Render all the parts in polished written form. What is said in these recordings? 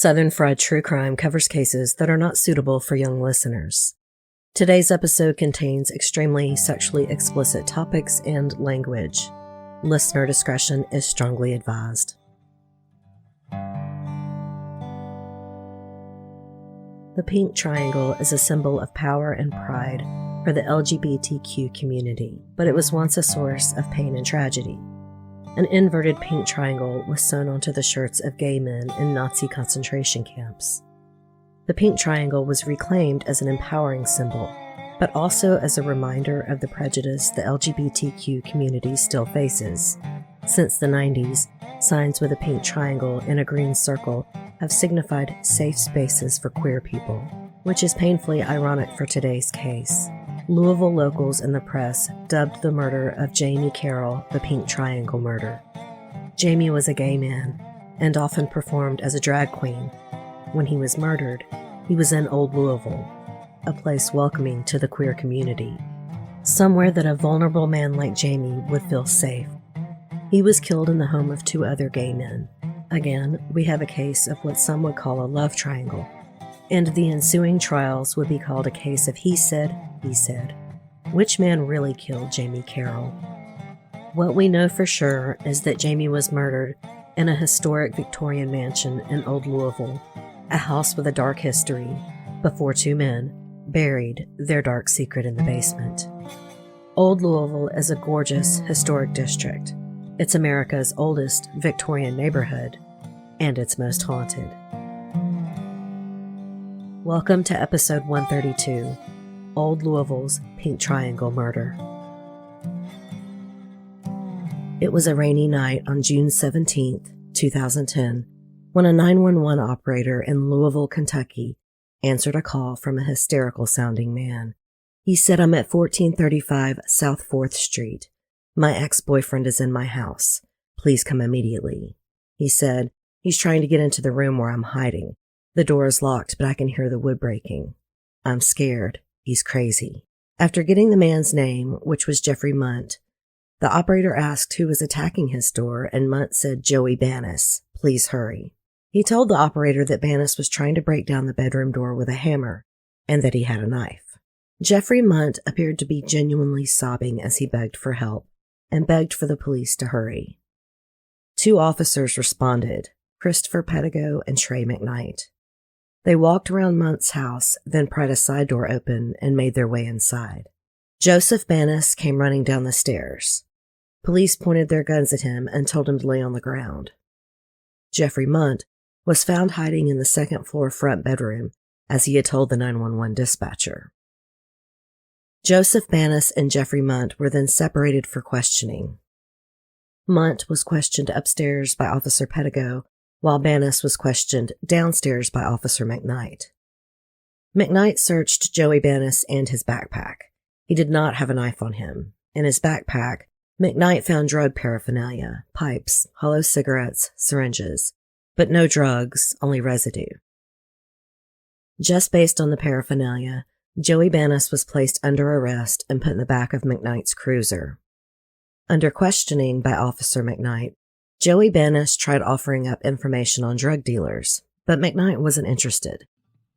Southern Fried True Crime covers cases that are not suitable for young listeners. Today's episode contains extremely sexually explicit topics and language. Listener discretion is strongly advised. The pink triangle is a symbol of power and pride for the LGBTQ community, but it was once a source of pain and tragedy. An inverted pink triangle was sewn onto the shirts of gay men in Nazi concentration camps. The pink triangle was reclaimed as an empowering symbol, but also as a reminder of the prejudice the LGBTQ community still faces. Since the 90s, signs with a pink triangle in a green circle have signified safe spaces for queer people, which is painfully ironic for today's case. Louisville locals and the press dubbed the murder of Jamie Carroll the Pink Triangle Murder. Jamie was a gay man and often performed as a drag queen. When he was murdered, he was in Old Louisville, a place welcoming to the queer community, somewhere that a vulnerable man like Jamie would feel safe. He was killed in the home of two other gay men. Again, we have a case of what some would call a love triangle, and the ensuing trials would be called a case of he said, which man really killed Jamie Carroll? What we know for sure is that Jamie was murdered in a historic Victorian mansion in Old Louisville, a house with a dark history, before two men buried their dark secret in the basement. Old Louisville is a gorgeous, historic district. It's America's oldest Victorian neighborhood, and it's most haunted. Welcome to episode 132, Old Louisville's Pink Triangle Murder. It was a rainy night on June 17, 2010, when a 911 operator in Louisville, Kentucky, answered a call from a hysterical-sounding man. He said, "I'm at 1435 South 4th Street. My ex-boyfriend is in my house. Please come immediately." He said, "He's trying to get into the room where I'm hiding. The door is locked, but I can hear the wood breaking. I'm scared. He's crazy." After getting the man's name, which was Jeffrey Munt, the operator asked who was attacking his door, and Munt said, "Joey Venice. Please hurry." He told the operator that Venice was trying to break down the bedroom door with a hammer, and that he had a knife. Jeffrey Munt appeared to be genuinely sobbing as he begged for help, and begged for the police to hurry. Two officers responded, Christopher Pettigo and Trey McKnight. They walked around Munt's house, then pried a side door open and made their way inside. Joseph Venice came running down the stairs. Police pointed their guns at him and told him to lay on the ground. Jeffrey Munt was found hiding in the second-floor front bedroom, as he had told the 911 dispatcher. Joseph Venice and Jeffrey Munt were then separated for questioning. Munt was questioned upstairs by Officer Pettigo, while Venice was questioned downstairs by Officer McKnight. McKnight searched Joey Venice and his backpack. He did not have a knife on him. In his backpack, McKnight found drug paraphernalia, pipes, hollow cigarettes, syringes, but no drugs, only residue. Just based on the paraphernalia, Joey Venice was placed under arrest and put in the back of McKnight's cruiser. Under questioning by Officer McKnight, Joey Venice tried offering up information on drug dealers, but McKnight wasn't interested.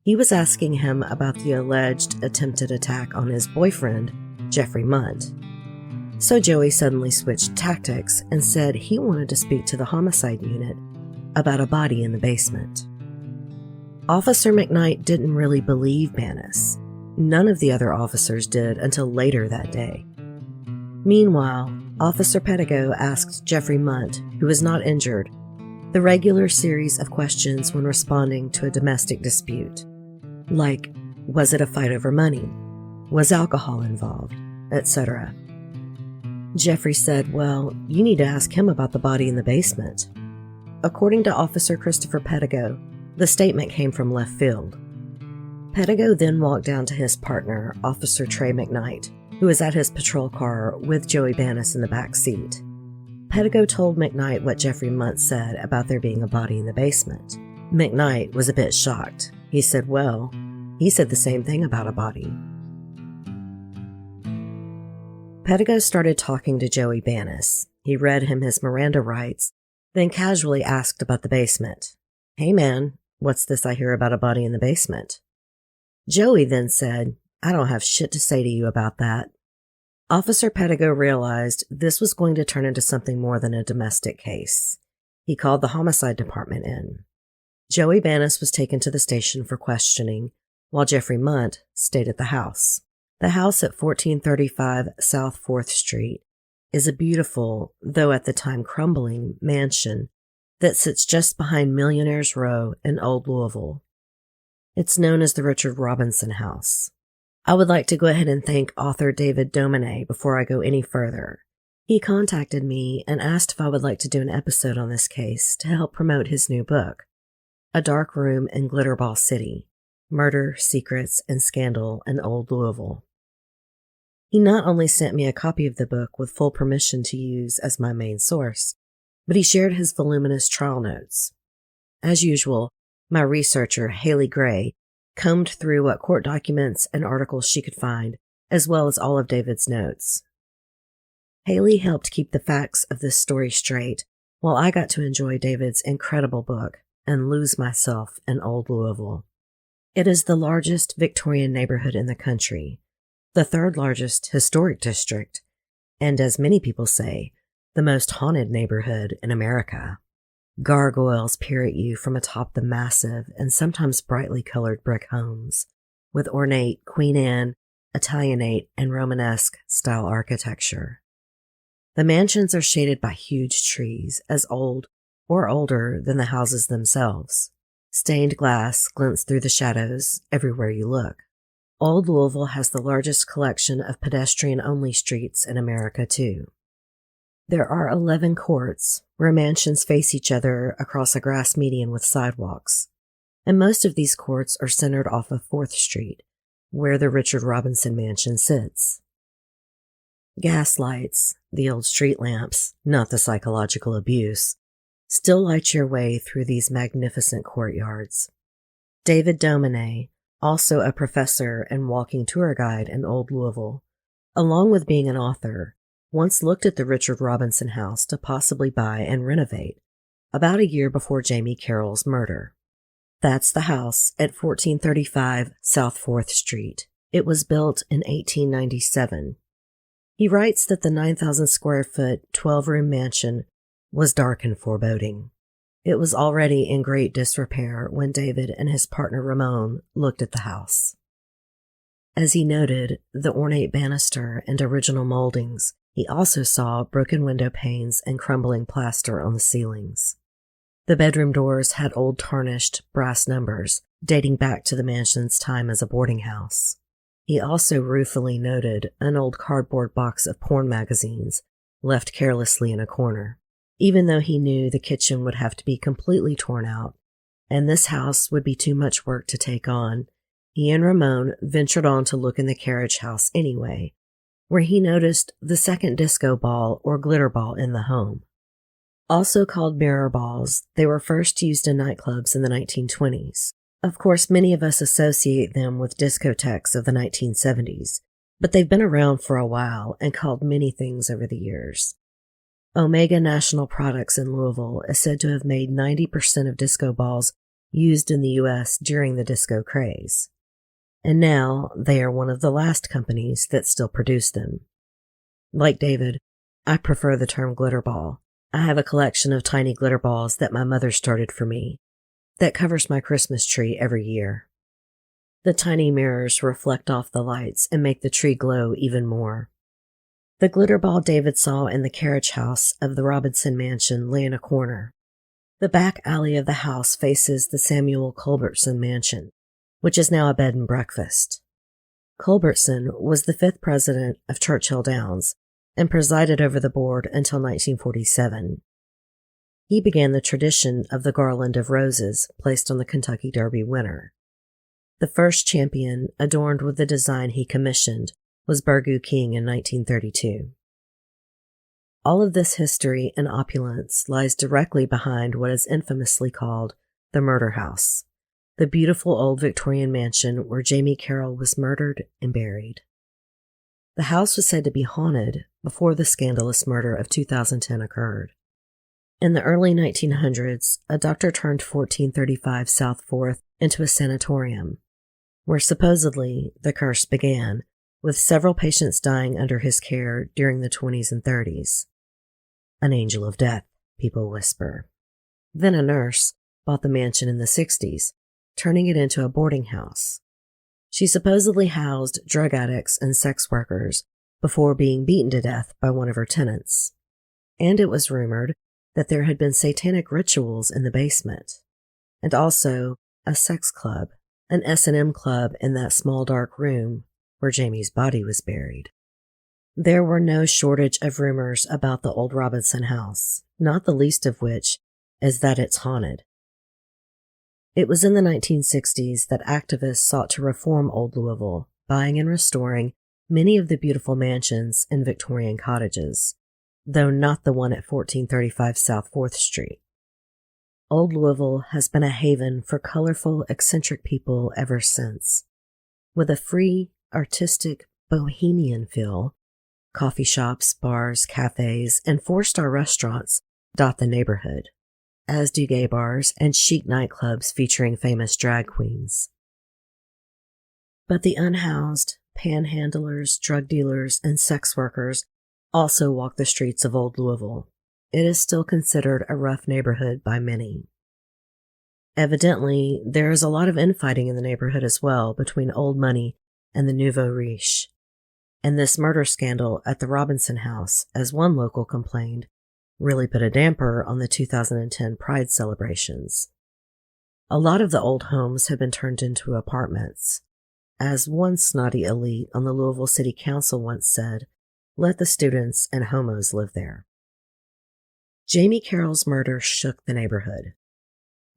He was asking him about the alleged attempted attack on his boyfriend, Jeffrey Munt. So Joey suddenly switched tactics and said he wanted to speak to the homicide unit about a body in the basement. Officer McKnight didn't really believe Venice. None of the other officers did until later that day. Meanwhile, Officer Pettigo asked Jeffrey Munt, who was not injured, the regular series of questions when responding to a domestic dispute. Like, was it a fight over money? Was alcohol involved? Etc. Jeffrey said, "Well, you need to ask him about the body in the basement." According to Officer Christopher Pettigo, the statement came from left field. Pettigo then walked down to his partner, Officer Trey McKnight, who was at his patrol car with Joey Venice in the back seat. Pettigo told McKnight what Jeffrey Munt said about there being a body in the basement. McKnight was a bit shocked. He said, "Well, he said the same thing about a body." Pettigo started talking to Joey Venice. He read him his Miranda rights, then casually asked about the basement. "Hey man, What's this I hear about a body in the basement? Joey then said, I don't have shit to say to you about that. Officer Pedigo realized this was going to turn into something more than a domestic case. He called the homicide department in. Joey Banis was taken to the station for questioning, while Jeffrey Munt stayed at the house. The house at 1435 South 4th Street is a beautiful, though at the time crumbling, mansion that sits just behind Millionaire's Row in Old Louisville. It's known as the Richard Robinson House. I would like to go ahead and thank author David Dominé before I go any further. He contacted me and asked if I would like to do an episode on this case to help promote his new book, A Dark Room in Glitterball City, Murder, Secrets, and Scandal in Old Louisville. He not only sent me a copy of the book with full permission to use as my main source, but he shared his voluminous trial notes. As usual, my researcher, Haley Gray, combed through what court documents and articles she could find, as well as all of David's notes. Haley helped keep the facts of this story straight, while I got to enjoy David's incredible book and lose myself in Old Louisville. It is the largest Victorian neighborhood in the country, the third largest historic district, and as many people say, the most haunted neighborhood in America. Gargoyles peer at you from atop the massive and sometimes brightly colored brick homes, with ornate Queen Anne, Italianate, and Romanesque style architecture. The mansions are shaded by huge trees, as old or older than the houses themselves. Stained glass glints through the shadows everywhere you look. Old Louisville has the largest collection of pedestrian-only streets in America, too. There are 11 courts where mansions face each other across a grass median with sidewalks, and most of these courts are centered off of 4th Street, where the Richard Robinson mansion sits. Gas lights, the old street lamps, not the psychological abuse, still light your way through these magnificent courtyards. David Dominé, also a professor and walking tour guide in Old Louisville, along with being an author, once looked at the Richard Robinson house to possibly buy and renovate, about a year before Jamie Carroll's murder. That's the house at 1435 South 4th Street. It was built in 1897. He writes that the 9,000 square foot, 12-room mansion was dark and foreboding. It was already in great disrepair when David and his partner Ramon looked at the house. As he noted the ornate banister and original moldings, he also saw broken window panes and crumbling plaster on the ceilings. The bedroom doors had old tarnished brass numbers dating back to the mansion's time as a boarding house. He also ruefully noted an old cardboard box of porn magazines left carelessly in a corner, even though he knew the kitchen would have to be completely torn out, and this house would be too much work to take on. He and Ramon ventured on to look in the carriage house anyway, where he noticed the second disco ball or glitterball in the home. Also called mirror balls, they were first used in nightclubs in the 1920s. Of course, many of us associate them with discotheques of the 1970s, but they've been around for a while and called many things over the years. Omega National Products in Louisville is said to have made 90% of disco balls used in the U.S. during the disco craze. And now they are one of the last companies that still produce them. Like David, I prefer the term glitterball. I have a collection of tiny glitter balls that my mother started for me that covers my Christmas tree every year. The tiny mirrors reflect off the lights and make the tree glow even more. The glitter ball David saw in the carriage house of the Robinson mansion lay in a corner. The back alley of the house faces the Samuel Culbertson mansion, which is now a bed and breakfast. Culbertson was the 5th president of Churchill Downs and presided over the board until 1947. He began the tradition of the garland of roses placed on the Kentucky Derby winner. The first champion, adorned with the design he commissioned, was Burgoo King in 1932. All of this history and opulence lies directly behind what is infamously called the Murder House, the beautiful old Victorian mansion where Jamie Carroll was murdered and buried. The house was said to be haunted before the scandalous murder of 2010 occurred. In the early 1900s, a doctor turned 1435 South 4th into a sanatorium, where supposedly the curse began, with several patients dying under his care during the 20s and 30s. An angel of death, people whisper. Then a nurse bought the mansion in the 60s, turning it into a boarding house. She supposedly housed drug addicts and sex workers before being beaten to death by one of her tenants. And it was rumored that there had been satanic rituals in the basement, and also a sex club, an S&M club in that small dark room where Jamie's body was buried. There were no shortage of rumors about the old Robinson house, not the least of which is that it's haunted. It was in the 1960s that activists sought to reform Old Louisville, buying and restoring many of the beautiful mansions and Victorian cottages, though not the one at 1435 South 4th Street. Old Louisville has been a haven for colorful, eccentric people ever since. With a free, artistic, bohemian feel, coffee shops, bars, cafes, and four-star restaurants dot the neighborhood, as do gay bars and chic nightclubs featuring famous drag queens. But the unhoused, panhandlers, drug dealers, and sex workers also walk the streets of Old Louisville. It is still considered a rough neighborhood by many. Evidently, there is a lot of infighting in the neighborhood as well between old money and the nouveau riche. And this murder scandal at the Robinson house, as one local complained, really put a damper on the 2010 Pride celebrations. A lot of the old homes have been turned into apartments. As one snotty elite on the Louisville City Council once said, let the students and homos live there. Jamie Carroll's murder shook the neighborhood.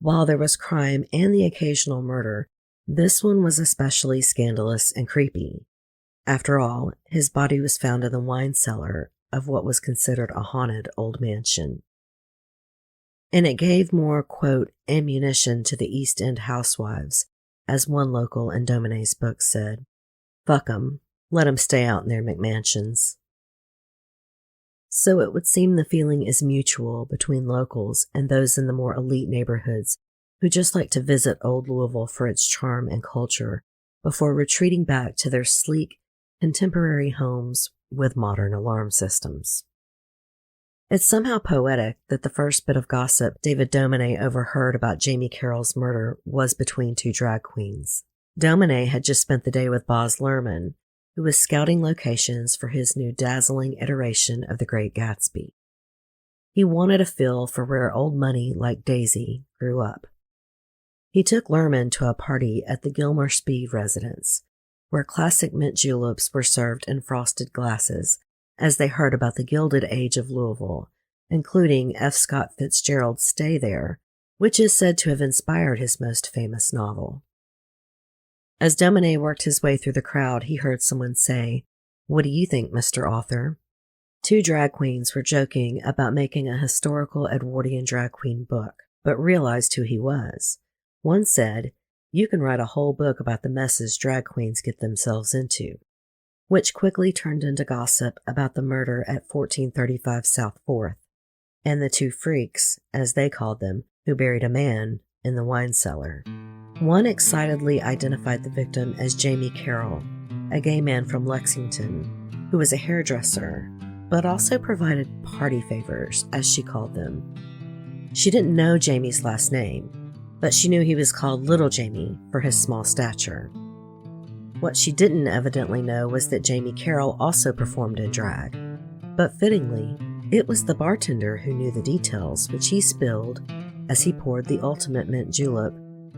While there was crime and the occasional murder, this one was especially scandalous and creepy. After all, his body was found in the wine cellar of what was considered a haunted old mansion. And it gave more, quote, ammunition to the East End housewives, as one local in Dominé's book said. Fuck 'em, let 'em stay out in their McMansions. So it would seem the feeling is mutual between locals and those in the more elite neighborhoods who just like to visit Old Louisville for its charm and culture before retreating back to their sleek, contemporary homes with modern alarm systems. It's somehow poetic that the first bit of gossip David Dominé overheard about Jamie Carroll's murder was between two drag queens. Dominé had just spent the day with Boz Lerman, who was scouting locations for his new dazzling iteration of The Great Gatsby. He wanted a feel for where old money like Daisy grew up. He took Lerman to a party at the Gilmore Speed residence, where classic mint juleps were served in frosted glasses, as they heard about the Gilded Age of Louisville, including F. Scott Fitzgerald's Stay There, which is said to have inspired his most famous novel. As Dominé worked his way through the crowd, he heard someone say, "What do you think, Mr. Author?" Two drag queens were joking about making a historical Edwardian drag queen book, but realized who he was. One said, "You can write a whole book about the messes drag queens get themselves into," which quickly turned into gossip about the murder at 1435 South 4th, and the two freaks, as they called them, who buried a man in the wine cellar. One excitedly identified the victim as Jamie Carroll, a gay man from Lexington, who was a hairdresser, but also provided party favors, as she called them. She didn't know Jamie's last name, but she knew he was called Little Jamie for his small stature. What she didn't evidently know was that Jamie Carroll also performed in drag, but fittingly, it was the bartender who knew the details, which he spilled as he poured the ultimate mint julep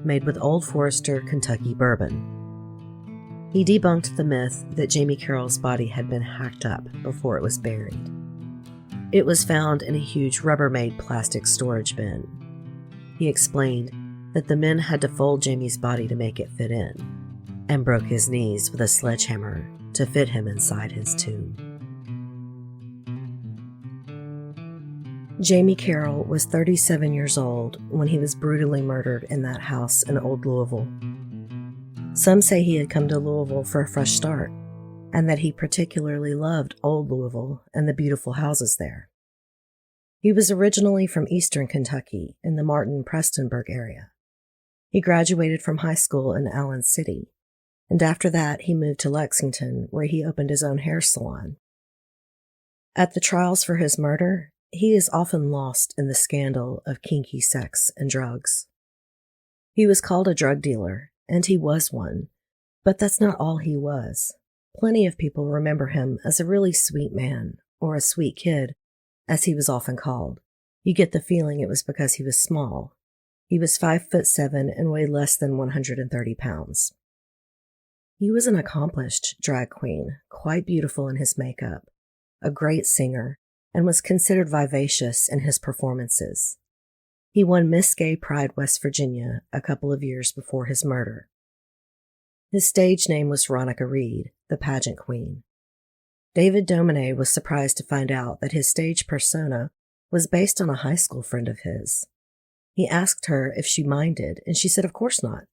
made with Old Forester Kentucky bourbon. He debunked the myth that Jamie Carroll's body had been hacked up before it was buried. It was found in a huge Rubbermaid plastic storage bin. He explained that the men had to fold Jamie's body to make it fit in, and broke his knees with a sledgehammer to fit him inside his tomb. Jamie Carroll was 37 years old when he was brutally murdered in that house in Old Louisville. Some say he had come to Louisville for a fresh start, and that he particularly loved Old Louisville and the beautiful houses there. He was originally from eastern Kentucky in the Martin-Prestonburg area. He graduated from high school in Allen City, and after that he moved to Lexington, where he opened his own hair salon. At the trials for his murder, he is often lost in the scandal of kinky sex and drugs. He was called a drug dealer, and he was one, but that's not all he was. Plenty of people remember him as a really sweet man, or a sweet kid, as he was often called. You get the feeling it was because he was small. He was 5'7" and weighed less than 130 pounds. He was an accomplished drag queen, quite beautiful in his makeup, a great singer, and was considered vivacious in his performances. He won Miss Gay Pride West Virginia a couple of years before his murder. His stage name was Veronica Reed, the pageant queen. David Dominé was surprised to find out that his stage persona was based on a high school friend of his. He asked her if she minded, and she said of course not.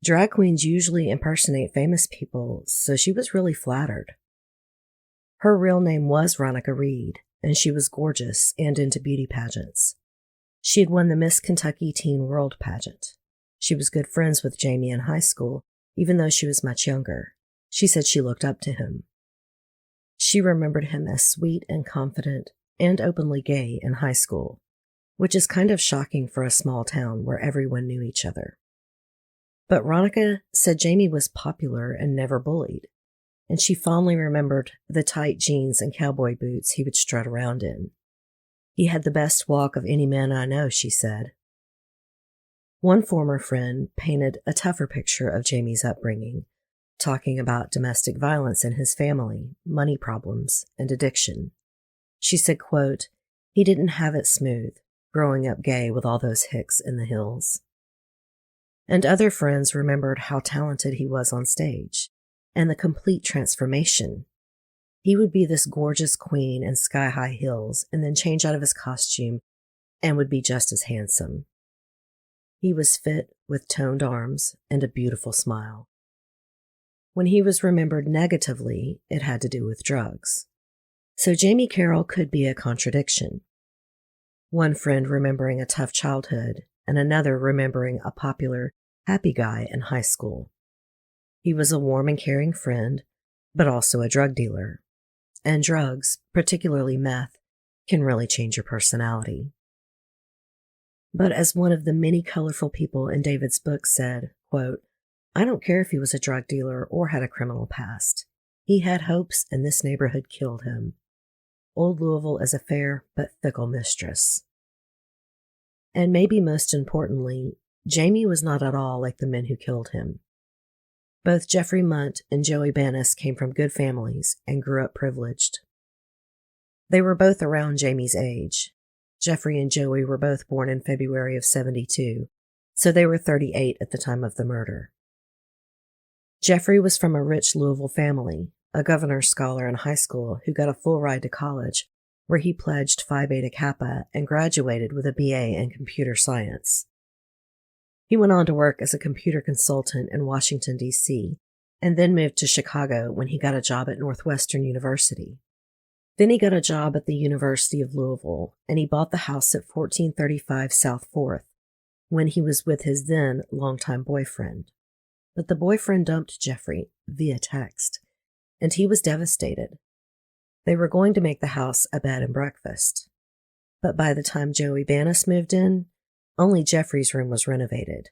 Drag queens usually impersonate famous people, so she was really flattered. Her real name was Veronica Reed, and she was gorgeous and into beauty pageants. She had won the Miss Kentucky Teen World pageant. She was good friends with Jamie in high school, even though she was much younger. She said she looked up to him. She remembered him as sweet and confident and openly gay in high school, which is kind of shocking for a small town where everyone knew each other. But Veronica said Jamie was popular and never bullied, and she fondly remembered the tight jeans and cowboy boots he would strut around in. He had the best walk of any man I know, she said. One former friend painted a tougher picture of Jamie's upbringing, talking about domestic violence in his family, money problems, and addiction. She said, quote, "He didn't have it smooth, growing up gay with all those hicks in the hills." And other friends remembered how talented he was on stage, and the complete transformation. He would be this gorgeous queen in sky-high heels and then change out of his costume and would be just as handsome. He was fit with toned arms and a beautiful smile. When he was remembered negatively, it had to do with drugs. So Jamie Carroll could be a contradiction. One friend remembering a tough childhood and another remembering a popular, happy guy in high school. He was a warm and caring friend, but also a drug dealer. And drugs, particularly meth, can really change your personality. But as one of the many colorful people in David's book said, quote, "I don't care if he was a drug dealer or had a criminal past. He had hopes, and this neighborhood killed him. Old Louisville is a fair but fickle mistress." And maybe most importantly, Jamie was not at all like the men who killed him. Both Jeffrey Munt and Joey Banis came from good families and grew up privileged. They were both around Jamie's age. Jeffrey and Joey were both born in February of 72, so they were 38 at the time of the murder. Jeffrey was from a rich Louisville family, a governor's scholar in high school who got a full ride to college, where he pledged Phi Beta Kappa and graduated with a BA in computer science. He went on to work as a computer consultant in Washington, D.C., and then moved to Chicago when he got a job at Northwestern University. Then he got a job at the University of Louisville, and he bought the house at 1435 South 4th when he was with his then longtime boyfriend. But the boyfriend dumped Jeffrey via text, and he was devastated. They were going to make the house a bed and breakfast. But by the time Joey Banis moved in, only Jeffrey's room was renovated,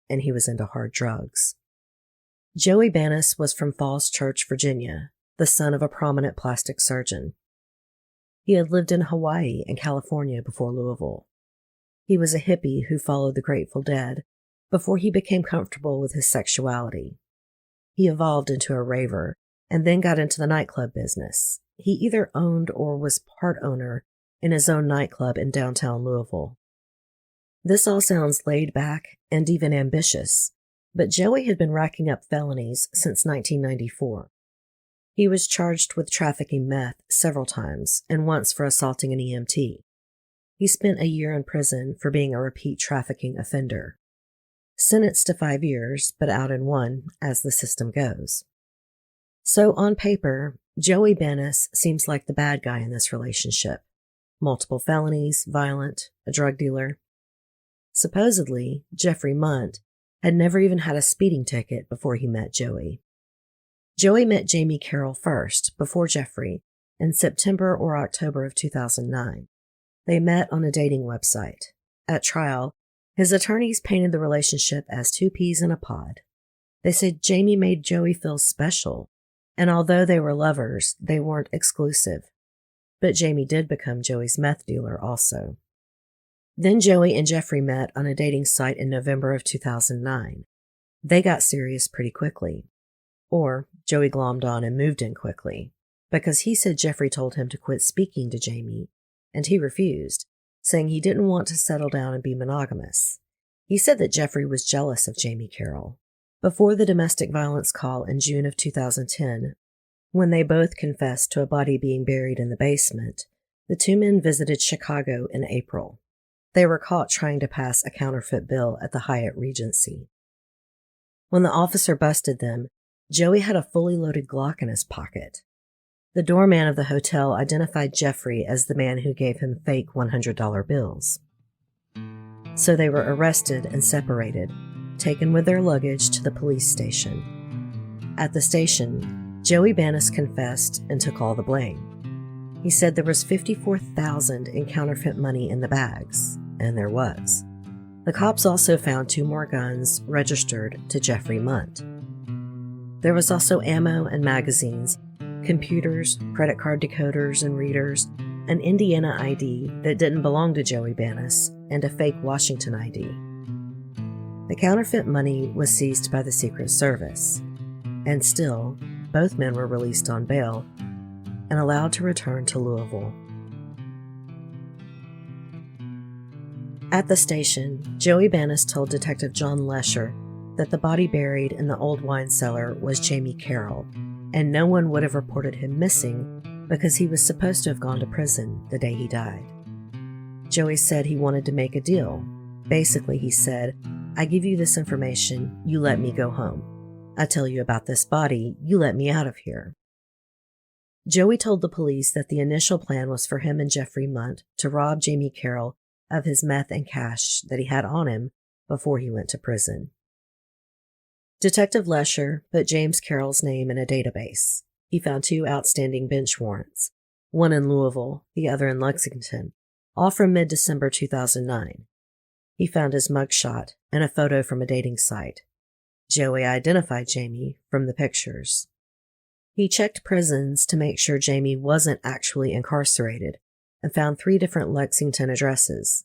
and he was into hard drugs. Joey Banis was from Falls Church, Virginia, the son of a prominent plastic surgeon. He had lived in Hawaii and California before Louisville. He was a hippie who followed the Grateful Dead before he became comfortable with his sexuality. He evolved into a raver and then got into the nightclub business. He either owned or was part owner in his own nightclub in downtown Louisville. This all sounds laid back and even ambitious, but Joey had been racking up felonies since 1994. He was charged with trafficking meth several times and once for assaulting an EMT. He spent a year in prison for being a repeat trafficking offender. Sentenced to 5 years, but out in 1, as the system goes. So on paper, Joey Banis seems like the bad guy in this relationship. multiple felonies, violent, a drug dealer. Supposedly, Jeffrey Munt had never even had a speeding ticket before he met Joey. Joey met Jamie Carroll first, before Jeffrey, in September or October of 2009. They met on a dating website. At trial, his attorneys painted the relationship as two peas in a pod. They said Jamie made Joey feel special, and although they were lovers, they weren't exclusive. But Jamie did become Joey's meth dealer also. Then Joey and Jeffrey met on a dating site in November of 2009. They got serious pretty quickly. Or Joey glommed on and moved in quickly, because he said Jeffrey told him to quit speaking to Jamie, and he refused, saying he didn't want to settle down and be monogamous. He said that Jeffrey was jealous of Jamie Carroll. Before the domestic violence call in June of 2010, when they both confessed to a body being buried in the basement, the two men visited Chicago in April. They were caught trying to pass a counterfeit bill at the Hyatt Regency. When the officer busted them, Joey had a fully loaded Glock in his pocket. The doorman of the hotel identified Jeffrey as the man who gave him fake $100 bills. So they were arrested and separated, taken with their luggage to the police station. At the station, Joey Banis confessed and took all the blame. He said there was $54,000 in counterfeit money in the bags, and there was. The cops also found 2 more guns registered to Jeffrey Munt. There was also ammo and magazines, computers, credit card decoders and readers, an Indiana ID that didn't belong to Joey Banis, and a fake Washington ID. The counterfeit money was seized by the Secret Service, and still, both men were released on bail and allowed to return to Louisville. At the station, Joey Banis told Detective John Lesher that the body buried in the old wine cellar was Jamie Carroll, and no one would have reported him missing because he was supposed to have gone to prison the day he died. Joey said he wanted to make a deal. Basically, he said, "I give you this information, you let me go home. I tell you about this body, you let me out of here." Joey told the police that the initial plan was for him and Jeffrey Munt to rob Jamie Carroll of his meth and cash that he had on him before he went to prison. Detective Lesher put James Carroll's name in a database. He found 2 outstanding bench warrants, one in Louisville, the other in Lexington, all from mid-December 2009. He found his mugshot and a photo from a dating site. Joey identified Jamie from the pictures. He checked prisons to make sure Jamie wasn't actually incarcerated and found 3 different Lexington addresses.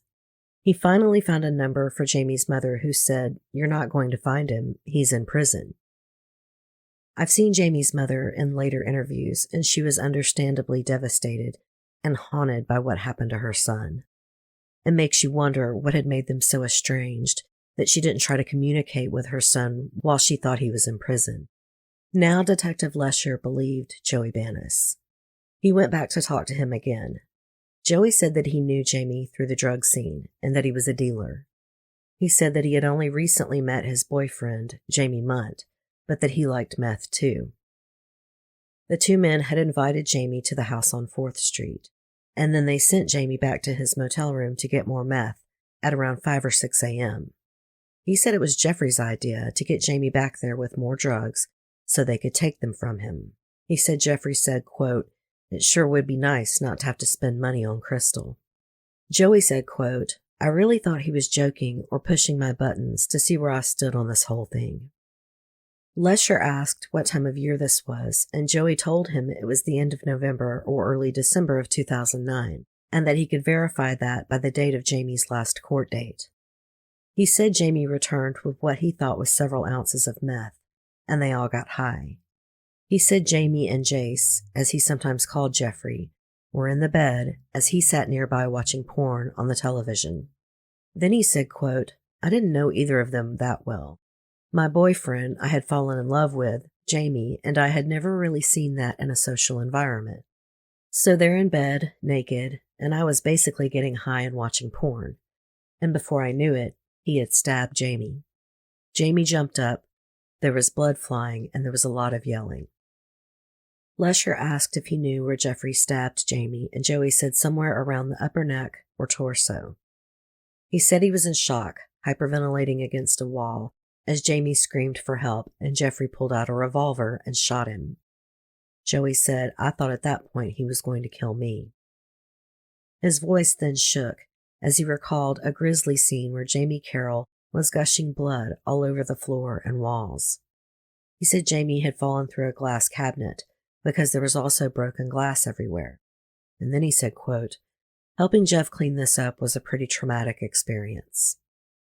He finally found a number for Jamie's mother who said, "You're not going to find him, he's in prison." I've seen Jamie's mother in later interviews, and she was understandably devastated and haunted by what happened to her son. It makes you wonder what had made them so estranged that she didn't try to communicate with her son while she thought he was in prison. Now Detective Lesher believed Joey Banis. He went back to talk to him again. Joey said that he knew Jamie through the drug scene and that he was a dealer. He said that he had only recently met his boyfriend, Jamie Munt, but that he liked meth too. The 2 men had invited Jamie to the house on 4th Street, and then they sent Jamie back to his motel room to get more meth at around 5 or 6 a.m. He said it was Jeffrey's idea to get Jamie back there with more drugs so they could take them from him. He said Jeffrey said, quote, "It sure would be nice not to have to spend money on crystal." Joey said, quote, "I really thought he was joking or pushing my buttons to see where I stood on this whole thing." Lesher asked what time of year this was, and Joey told him it was the end of November or early December of 2009, and that he could verify that by the date of Jamie's last court date. He said Jamie returned with what he thought was several ounces of meth, and they all got high. He said Jamie and Jace, as he sometimes called Jeffrey, were in the bed as he sat nearby watching porn on the television. Then he said, quote, "I didn't know either of them that well. My boyfriend I had fallen in love with, Jamie, and I had never really seen that in a social environment. So they're in bed, naked, and I was basically getting high and watching porn. And before I knew it, he had stabbed Jamie. Jamie jumped up, there was blood flying, and there was a lot of yelling." Lesher asked if he knew where Jeffrey stabbed Jamie, and Joey said somewhere around the upper neck or torso. He said he was in shock, hyperventilating against a wall, as Jamie screamed for help and Jeffrey pulled out a revolver and shot him. Joey said, "I thought at that point he was going to kill me." His voice then shook as he recalled a grisly scene where Jamie Carroll was gushing blood all over the floor and walls. He said Jamie had fallen through a glass cabinet because there was also broken glass everywhere. And then he said, quote, "Helping Jeff clean this up was a pretty traumatic experience."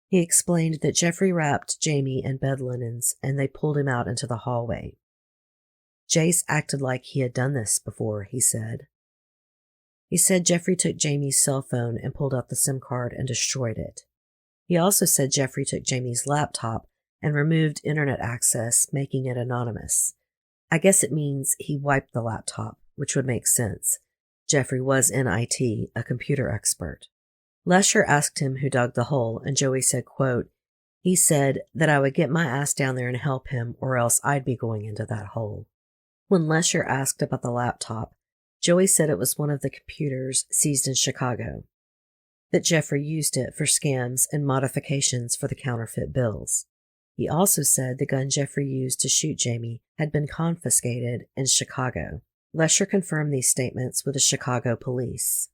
He explained that Jeffrey wrapped Jamie in bed linens and they pulled him out into the hallway. Jace acted like he had done this before, he said. He said Jeffrey took Jamie's cell phone and pulled out the SIM card and destroyed it. He also said Jeffrey took Jamie's laptop and removed internet access, making it anonymous. I guess it means he wiped the laptop, which would make sense. Jeffrey was in IT, a computer expert. Lesher asked him who dug the hole, and Joey said, quote, "He said that I would get my ass down there and help him, or else I'd be going into that hole." When Lesher asked about the laptop, Joey said it was one of the computers seized in Chicago, that Jeffrey used it for scams and modifications for the counterfeit bills. He also said the gun Jeffrey used to shoot Jamie had been confiscated in Chicago. Lesher confirmed these statements with the Chicago police.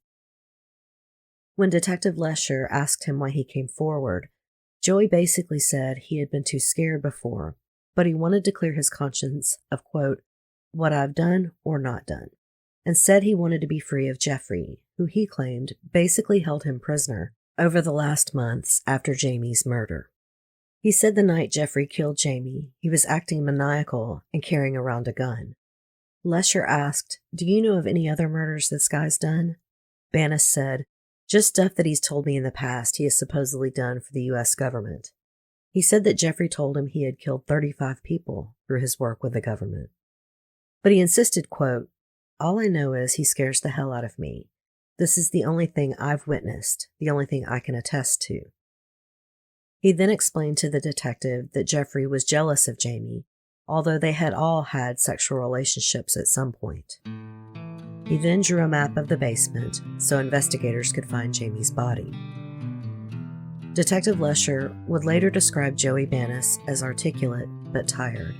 When Detective Lesher asked him why he came forward, Joey basically said he had been too scared before, but he wanted to clear his conscience of, quote, "what I've done or not done," and said he wanted to be free of Jeffrey, who he claimed basically held him prisoner over the last months after Jamie's murder. He said the night Jeffrey killed Jamie, he was acting maniacal and carrying around a gun. Lesher asked, "Do you know of any other murders this guy's done?" Venice said, "Just stuff that he's told me in the past he has supposedly done for the U.S. government." He said that Jeffrey told him he had killed 35 people through his work with the government. But he insisted, quote, "All I know is he scares the hell out of me. This is the only thing I've witnessed, the only thing I can attest to." He then explained to the detective that Jeffrey was jealous of Jamie, although they had all had sexual relationships at some point. He then drew a map of the basement so investigators could find Jamie's body. Detective Lesher would later describe Joey Venice as articulate but tired.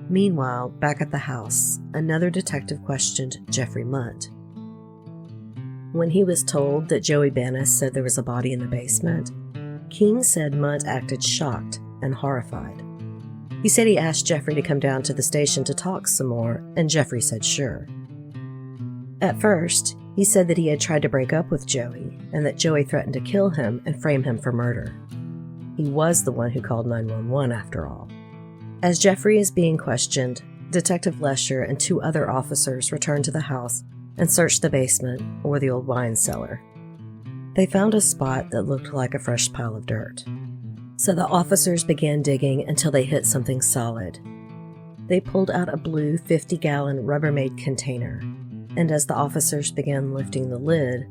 Meanwhile, back at the house, another detective questioned Jeffrey Munt. When he was told that Joey Venice said there was a body in the basement, King said Munt acted shocked and horrified. He said he asked Jeffrey to come down to the station to talk some more, and Jeffrey said sure. At first, he said that he had tried to break up with Joey, and that Joey threatened to kill him and frame him for murder. He was the one who called 911 after all. As Jeffrey is being questioned, Detective Lesher and 2 other officers returned to the house and searched the basement or the old wine cellar. They found a spot that looked like a fresh pile of dirt. So the officers began digging until they hit something solid. They pulled out a blue 50-gallon Rubbermaid container, and as the officers began lifting the lid,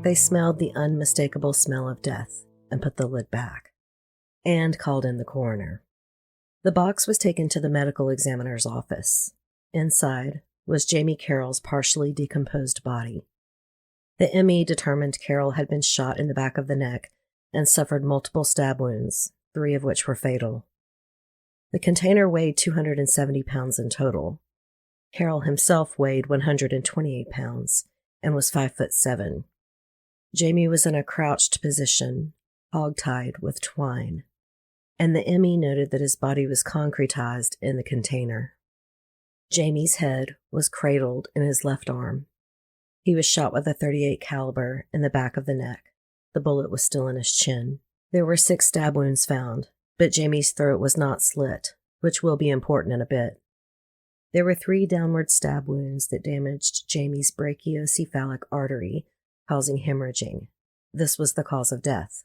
they smelled the unmistakable smell of death and put the lid back, and called in the coroner. The box was taken to the medical examiner's office. Inside was Jamie Carroll's partially decomposed body. The ME determined Carroll had been shot in the back of the neck and suffered multiple stab wounds, 3 of which were fatal. The container weighed 270 pounds in total. Carroll himself weighed 128 pounds and was 5'7". Jamie was in a crouched position, hog-tied with twine, and the ME noted that his body was concretized in the container. Jamie's head was cradled in his left arm. He was shot with a .38 caliber in the back of the neck. The bullet was still in his chin. There were 6 stab wounds found, but Jamie's throat was not slit, which will be important in a bit. There were 3 downward stab wounds that damaged Jamie's brachiocephalic artery, causing hemorrhaging. This was the cause of death.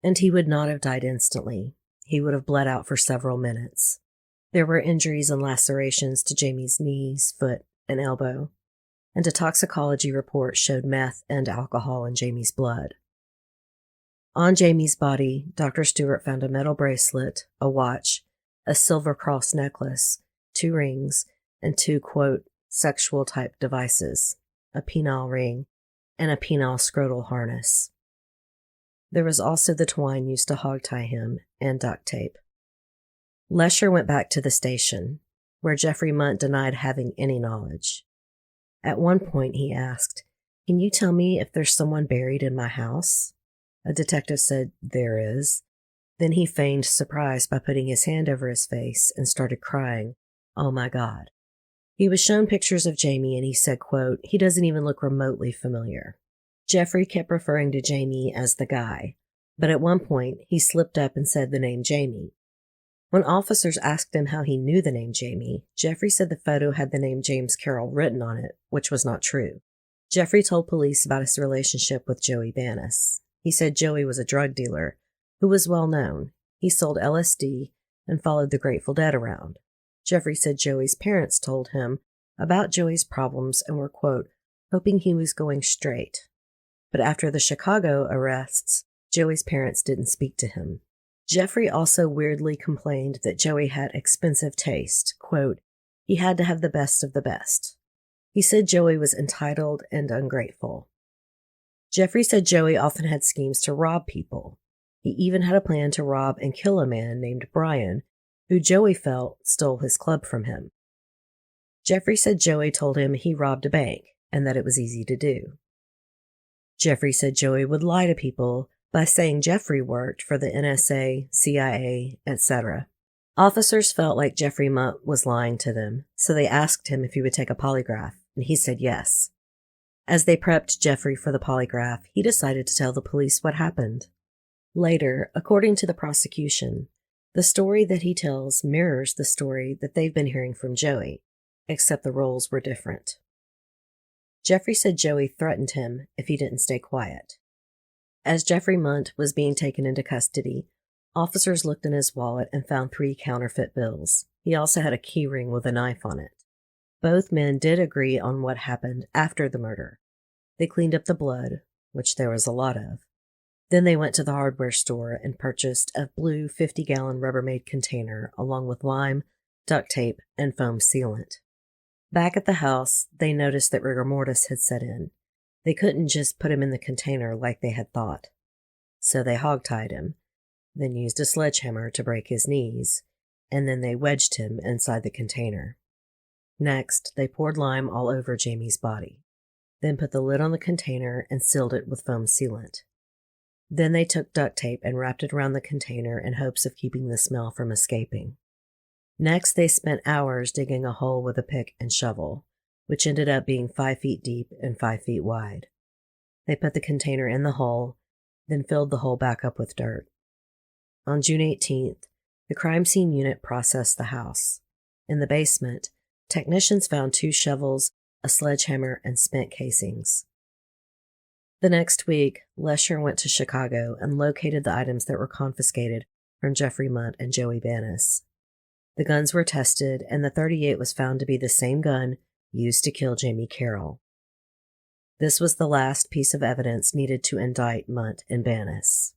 And he would not have died instantly. He would have bled out for several minutes. There were injuries and lacerations to Jamie's knees, foot, and elbow, and a toxicology report showed meth and alcohol in Jamie's blood. On Jamie's body, Dr. Stewart found a metal bracelet, a watch, a silver cross necklace, 2 rings, and two, quote, sexual-type devices, a penile ring and a penile scrotal harness. There was also the twine used to hogtie him and duct tape. Lesher went back to the station, where Jeffrey Munt denied having any knowledge. At one point he asked, "Can you tell me if there's someone buried in my house?" A detective said, "There is." Then he feigned surprise by putting his hand over his face and started crying, "Oh my God." He was shown pictures of Jamie and he said, quote, "He doesn't even look remotely familiar." Jeffrey kept referring to Jamie as the guy, but at one point he slipped up and said the name Jamie. When officers asked him how he knew the name Jamie, Jeffrey said the photo had the name James Carroll written on it, which was not true. Jeffrey told police about his relationship with Joey Venice. He said Joey was a drug dealer who was well known. He sold LSD and followed the Grateful Dead around. Jeffrey said Joey's parents told him about Joey's problems and were, quote, hoping he was going straight. But after the Chicago arrests, Joey's parents didn't speak to him. Jeffrey also weirdly complained that Joey had expensive taste. Quote, he had to have the best of the best. He said Joey was entitled and ungrateful. Jeffrey said Joey often had schemes to rob people. He even had a plan to rob and kill a man named Brian, who Joey felt stole his club from him. Jeffrey said Joey told him he robbed a bank and that it was easy to do. Jeffrey said Joey would lie to people by saying Jeffrey worked for the NSA, CIA, etc. Officers felt like Jeffrey Munt was lying to them, so they asked him if he would take a polygraph, and he said yes. As they prepped Jeffrey for the polygraph, he decided to tell the police what happened. Later, according to the prosecution, the story that he tells mirrors the story that they've been hearing from Joey, except the roles were different. Jeffrey said Joey threatened him if he didn't stay quiet. As Jeffrey Munt was being taken into custody, officers looked in his wallet and found 3 counterfeit bills. He also had a key ring with a knife on it. Both men did agree on what happened after the murder. They cleaned up the blood, which there was a lot of. Then they went to the hardware store and purchased a blue 50-gallon Rubbermaid container along with lime, duct tape, and foam sealant. Back at the house, they noticed that rigor mortis had set in. They couldn't just put him in the container like they had thought. So they hogtied him, then used a sledgehammer to break his knees, and then they wedged him inside the container. Next, they poured lime all over Jamie's body, then put the lid on the container and sealed it with foam sealant. Then they took duct tape and wrapped it around the container in hopes of keeping the smell from escaping. Next, they spent hours digging a hole with a pick and shovel, which ended up being 5 feet deep and 5 feet wide. They put the container in the hole, then filled the hole back up with dirt. On June 18th, the crime scene unit processed the house. In the basement, technicians found 2 shovels, a sledgehammer, and spent casings. The next week, Lesher went to Chicago and located the items that were confiscated from Jeffrey Munt and Joey Venice. The guns were tested, and the .38 was found to be the same gun used to kill Jamie Carroll. This was the last piece of evidence needed to indict Munt and Venice.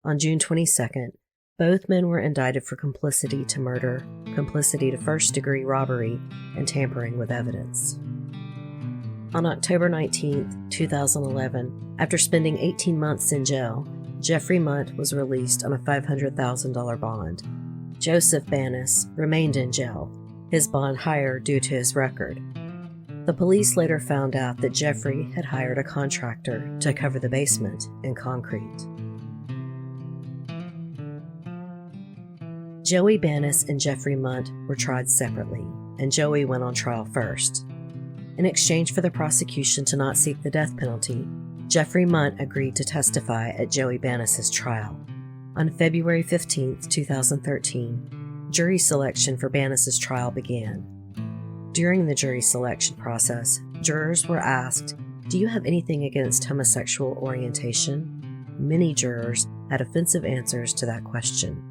On June 22nd, both men were indicted for complicity to murder, complicity to first-degree robbery, and tampering with evidence. On October 19, 2011, after spending 18 months in jail, Jeffrey Munt was released on a $500,000 bond. Joseph Venice remained in jail, his bond higher due to his record. The police later found out that Jeffrey had hired a contractor to cover the basement in concrete. Joey Venice and Jeffrey Munt were tried separately, and Joey went on trial first. In exchange for the prosecution to not seek the death penalty, Jeffrey Munt agreed to testify at Joey Venice's trial. On February 15, 2013, jury selection for Venice's trial began. During the jury selection process, jurors were asked, "Do you have anything against homosexual orientation?" Many jurors had offensive answers to that question.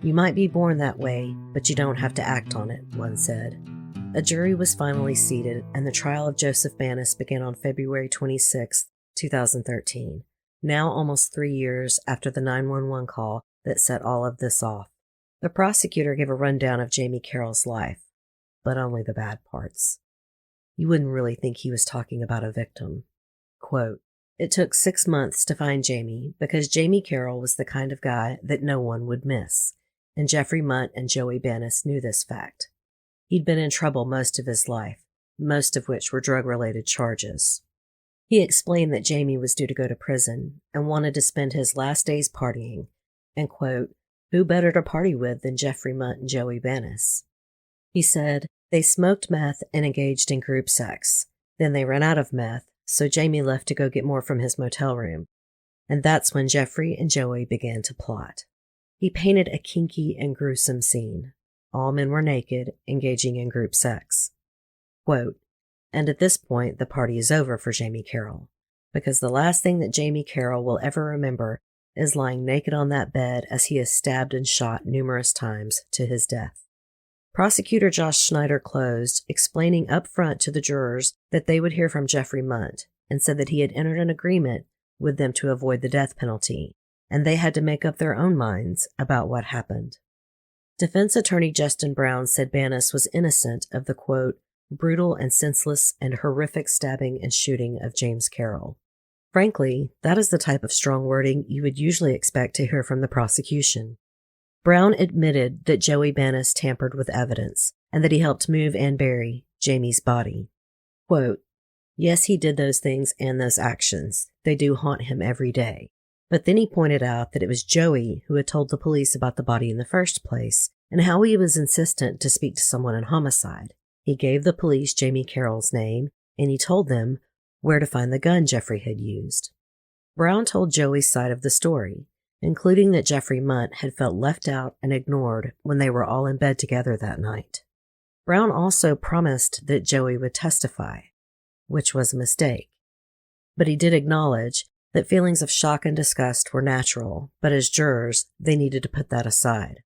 "You might be born that way, but you don't have to act on it," one said. A jury was finally seated, and the trial of Joseph Venice began on February 26, 2013, now almost 3 years after the 911 call that set all of this off. The prosecutor gave a rundown of Jamie Carroll's life. but only the bad parts. You wouldn't really think he was talking about a victim. Quote, "It took 6 months to find Jamie because Jamie Carroll was the kind of guy that no one would miss, and Jeffrey Munt and Joey Venice knew this fact. He'd been in trouble most of his life, most of which were drug-related charges. He explained that Jamie was due to go to prison and wanted to spend his last days partying, and, quote, who better to party with than Jeffrey Munt and Joey Venice? He said, they smoked meth and engaged in group sex. Then they ran out of meth, so Jamie left to go get more from his motel room. And that's when Jeffrey and Joey began to plot. He painted a kinky and gruesome scene. All men were naked, engaging in group sex. Quote, and at this point, the party is over for Jamie Carroll, because the last thing that Jamie Carroll will ever remember is lying naked on that bed as he is stabbed and shot numerous times to his death. Prosecutor Josh Schneider closed, explaining up front to the jurors that they would hear from Jeffrey Munt, and said that he had entered an agreement with them to avoid the death penalty, and they had to make up their own minds about what happened. Defense attorney Justin Brown said Venice was innocent of the, quote, brutal and senseless and horrific stabbing and shooting of James Carroll. Frankly, that is the type of strong wording you would usually expect to hear from the prosecution. Brown admitted that Joey Venice tampered with evidence and that he helped move and bury Jamie's body. Quote, yes, he did those things and those actions. They do haunt him every day. But then he pointed out that it was Joey who had told the police about the body in the first place and how he was insistent to speak to someone in homicide. He gave the police Jamie Carroll's name and he told them where to find the gun Jeffrey had used. Brown told Joey's side of the story, including that Jeffrey Munt had felt left out and ignored when they were all in bed together that night. Brown also promised that Joey would testify, which was a mistake. But he did acknowledge that feelings of shock and disgust were natural, but as jurors, they needed to put that aside.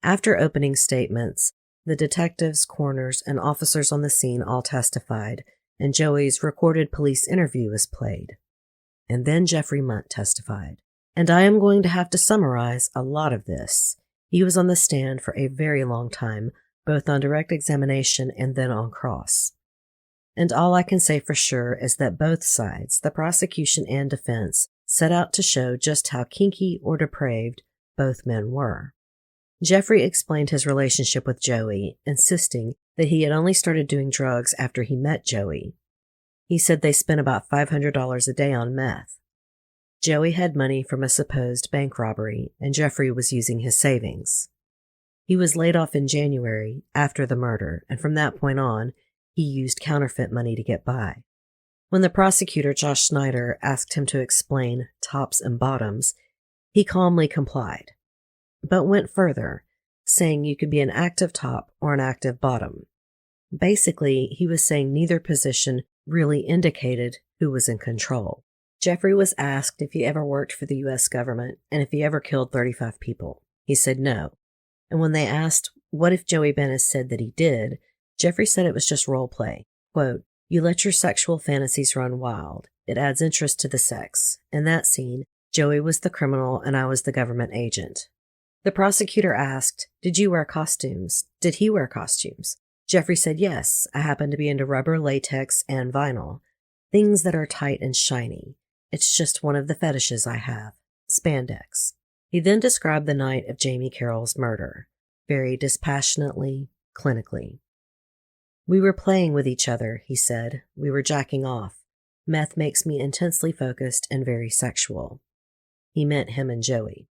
After opening statements, the detectives, coroners, and officers on the scene all testified, and Joey's recorded police interview was played. And then Jeffrey Munt testified. And I am going to have to summarize a lot of this. He was on the stand for a very long time, both on direct examination and then on cross. And all I can say for sure is that both sides, the prosecution and defense, set out to show just how kinky or depraved both men were. Jeffrey explained his relationship with Joey, insisting that he had only started doing drugs after he met Joey. He said they spent about $500 a day on meth. Joey had money from a supposed bank robbery, and Jeffrey was using his savings. He was laid off in January after the murder, and from that point on, he used counterfeit money to get by. When the prosecutor, Josh Schneider, asked him to explain tops and bottoms, he calmly complied, but went further, saying you could be an active top or an active bottom. Basically, he was saying neither position really indicated who was in control. Jeffrey was asked if he ever worked for the U.S. government and if he ever killed 35 people. He said no. And when they asked, what if Joey Venice said that he did, Jeffrey said it was just role play. Quote, you let your sexual fantasies run wild. It adds interest to the sex. In that scene, Joey was the criminal and I was the government agent. The prosecutor asked, did you wear costumes? Did he wear costumes? Jeffrey said yes. I happen to be into rubber, latex, and vinyl. Things that are tight and shiny. It's just one of the fetishes I have. Spandex. He then described the night of Jamie Carroll's murder, very dispassionately, clinically. We were playing with each other, he said. We were jacking off. Meth makes me intensely focused and very sexual. He meant him and Joey.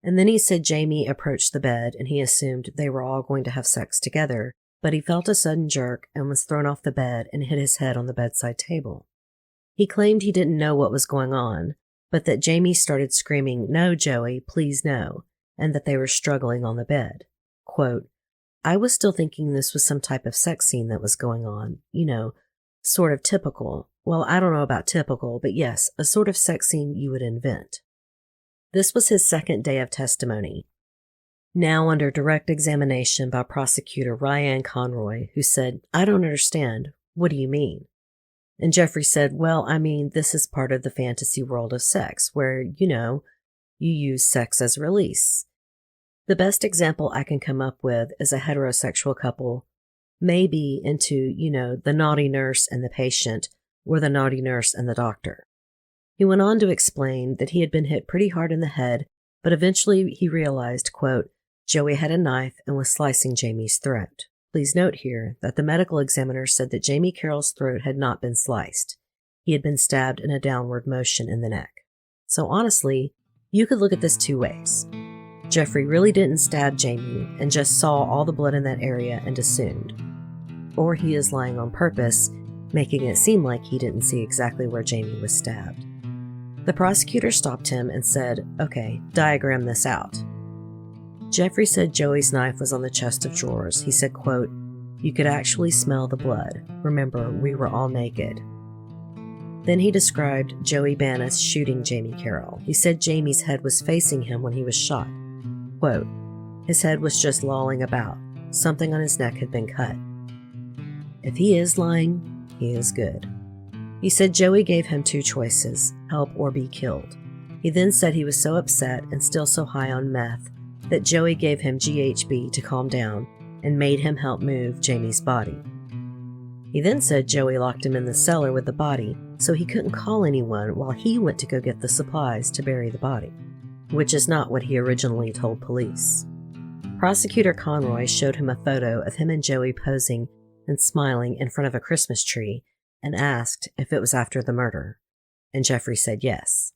And then he said Jamie approached the bed and he assumed they were all going to have sex together, but he felt a sudden jerk and was thrown off the bed and hit his head on the bedside table. He claimed he didn't know what was going on, but that Jamie started screaming, no, Joey, please no, and that they were struggling on the bed. Quote, I was still thinking this was some type of sex scene that was going on, sort of typical. Well, I don't know about typical, but yes, a sort of sex scene you would invent. This was his second day of testimony. Now under direct examination by prosecutor Ryan Conroy, who said, I don't understand. What do you mean? And Jeffrey said, well, I mean, this is part of the fantasy world of sex where, you use sex as release. The best example I can come up with is a heterosexual couple maybe into, the naughty nurse and the patient, or the naughty nurse and the doctor. He went on to explain that he had been hit pretty hard in the head, but eventually he realized, quote, Joey had a knife and was slicing Jamie's throat. Please note here that the medical examiner said that Jamie Carroll's throat had not been sliced. He had been stabbed in a downward motion in the neck. So honestly, you could look at this two ways. Jeffrey really didn't stab Jamie and just saw all the blood in that area and assumed. Or he is lying on purpose, making it seem like he didn't see exactly where Jamie was stabbed. The prosecutor stopped him and said, okay, diagram this out. Jeffrey said Joey's knife was on the chest of drawers. He said, quote, you could actually smell the blood. Remember, we were all naked. Then he described Joey Venice shooting Jamie Carroll. He said Jamie's head was facing him when he was shot. Quote, his head was just lolling about. Something on his neck had been cut. If he is lying, he is good. He said Joey gave him two choices, help or be killed. He then said he was so upset and still so high on meth that Joey gave him GHB to calm down and made him help move Jamie's body. He then said Joey locked him in the cellar with the body so he couldn't call anyone while he went to go get the supplies to bury the body, which is not what he originally told police. Prosecutor Conroy showed him a photo of him and Joey posing and smiling in front of a Christmas tree and asked if it was after the murder, and Jeffrey said yes.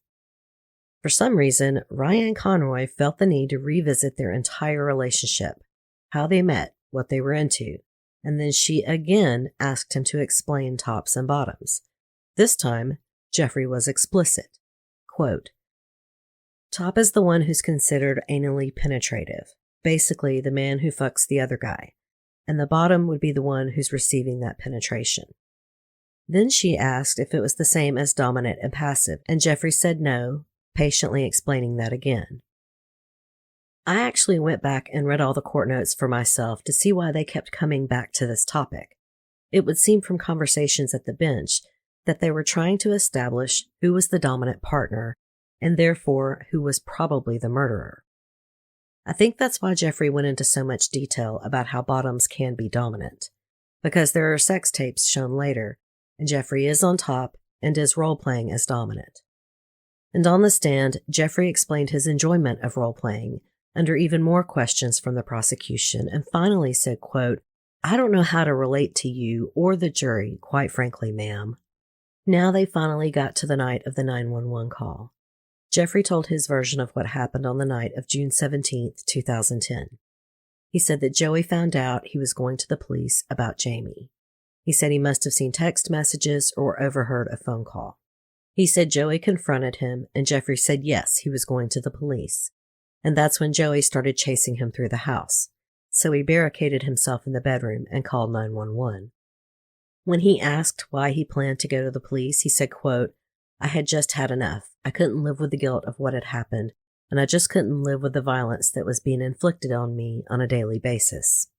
For some reason, Ryan Conroy felt the need to revisit their entire relationship, how they met, what they were into, and then she again asked him to explain tops and bottoms. This time, Jeffrey was explicit. Quote, top is the one who's considered anally penetrative, basically the man who fucks the other guy, and the bottom would be the one who's receiving that penetration. Then she asked if it was the same as dominant and passive, and Jeffrey said no, patiently explaining that again. I actually went back and read all the court notes for myself to see why they kept coming back to this topic. It would seem from conversations at the bench that they were trying to establish who was the dominant partner, and therefore who was probably the murderer. I think that's why Jeffrey went into so much detail about how bottoms can be dominant, because there are sex tapes shown later, and Jeffrey is on top and is role-playing as dominant. And on the stand, Jeffrey explained his enjoyment of role-playing under even more questions from the prosecution and finally said, quote, I don't know how to relate to you or the jury, quite frankly, ma'am. Now they finally got to the night of the 911 call. Jeffrey told his version of what happened on the night of June 17, 2010. He said that Joey found out he was going to the police about Jamie. He said he must have seen text messages or overheard a phone call. He said Joey confronted him, and Jeffrey said yes, he was going to the police. And that's when Joey started chasing him through the house. So he barricaded himself in the bedroom and called 911. When he asked why he planned to go to the police, he said, quote, I had just had enough. I couldn't live with the guilt of what had happened, and I just couldn't live with the violence that was being inflicted on me on a daily basis.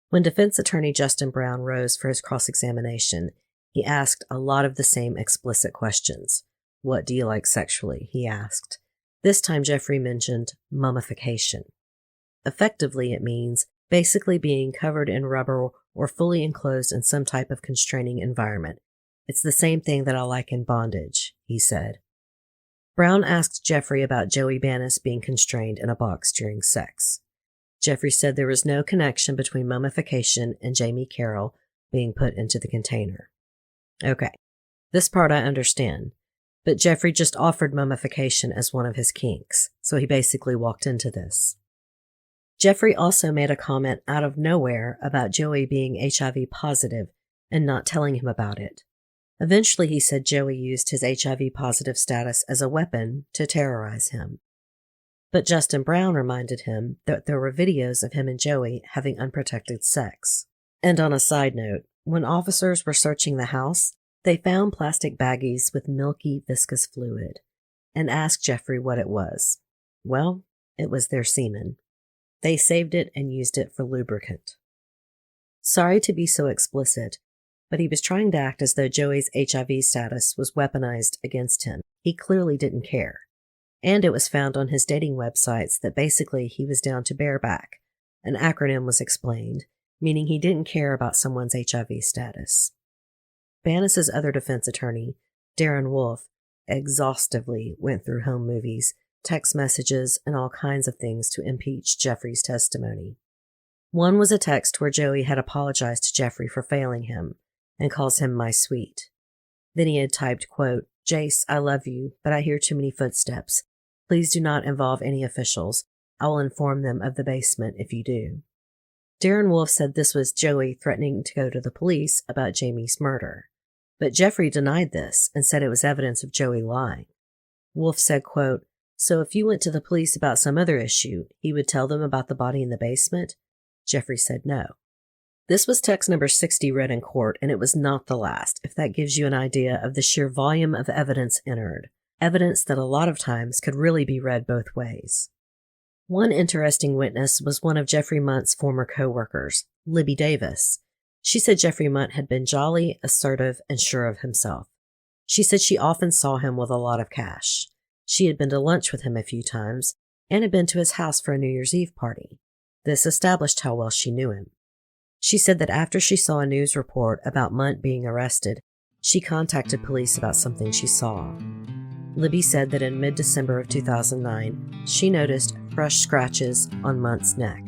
When defense attorney Justin Brown rose for his cross-examination, he asked a lot of the same explicit questions. What do you like sexually? He asked. This time Jeffrey mentioned mummification. Effectively, it means basically being covered in rubber or fully enclosed in some type of constraining environment. It's the same thing that I like in bondage, he said. Brown asked Jeffrey about Joey Venice being constrained in a box during sex. Jeffrey said there was no connection between mummification and Jamie Carroll being put into the container. Okay, this part I understand, but Jeffrey just offered mummification as one of his kinks, so he basically walked into this. Jeffrey also made a comment out of nowhere about Joey being HIV positive and not telling him about it. Eventually, he said Joey used his HIV positive status as a weapon to terrorize him. But Justin Brown reminded him that there were videos of him and Joey having unprotected sex. And on a side note, when officers were searching the house, they found plastic baggies with milky, viscous fluid and asked Jeffrey what it was. Well, it was their semen. They saved it and used it for lubricant. Sorry to be so explicit, but he was trying to act as though Joey's HIV status was weaponized against him. He clearly didn't care. And it was found on his dating websites that basically he was down to bareback. An acronym was explained, meaning he didn't care about someone's HIV status. Venice's other defense attorney, Darren Wolfe, exhaustively went through home movies, text messages, and all kinds of things to impeach Jeffrey's testimony. One was a text where Joey had apologized to Jeffrey for failing him and calls him my sweet. Then he had typed, quote, "Jace, I love you, but I hear too many footsteps. Please do not involve any officials. I will inform them of the basement if you do." Darren Wolfe said this was Joey threatening to go to the police about Jamie's murder. But Jeffrey denied this and said it was evidence of Joey lying. Wolfe said, quote, "So if you went to the police about some other issue, he would tell them about the body in the basement?" Jeffrey said no. This was text number 60 read in court, and it was not the last, if that gives you an idea of the sheer volume of evidence entered. Evidence that a lot of times could really be read both ways. One interesting witness was one of Jeffrey Munt's former co-workers, Libby Davis. She said Jeffrey Munt had been jolly, assertive, and sure of himself. She said she often saw him with a lot of cash. She had been to lunch with him a few times and had been to his house for a New Year's Eve party. This established how well she knew him. She said that after she saw a news report about Munt being arrested, she contacted police about something she saw. Libby said that in mid-December of 2009, she noticed fresh scratches on Munt's neck.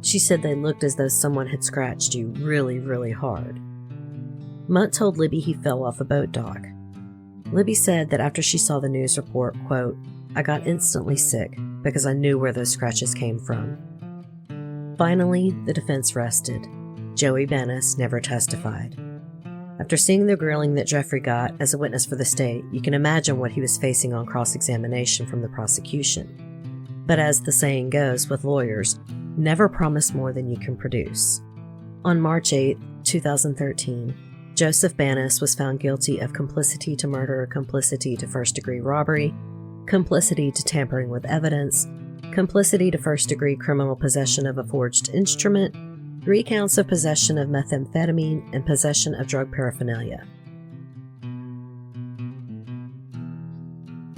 She said they looked as though someone had scratched you really, really hard. Munt told Libby he fell off a boat dock. Libby said that after she saw the news report, quote, "I got instantly sick because I knew where those scratches came from." Finally, the defense rested. Joey Venice never testified. After seeing the grilling that Jeffrey got as a witness for the state, you can imagine what he was facing on cross-examination from the prosecution. But as the saying goes with lawyers, never promise more than you can produce. On March 8, 2013, Joseph Venice was found guilty of complicity to murder, complicity to first-degree robbery, complicity to tampering with evidence, complicity to first-degree criminal possession of a forged instrument, 3 counts of possession of methamphetamine, and possession of drug paraphernalia.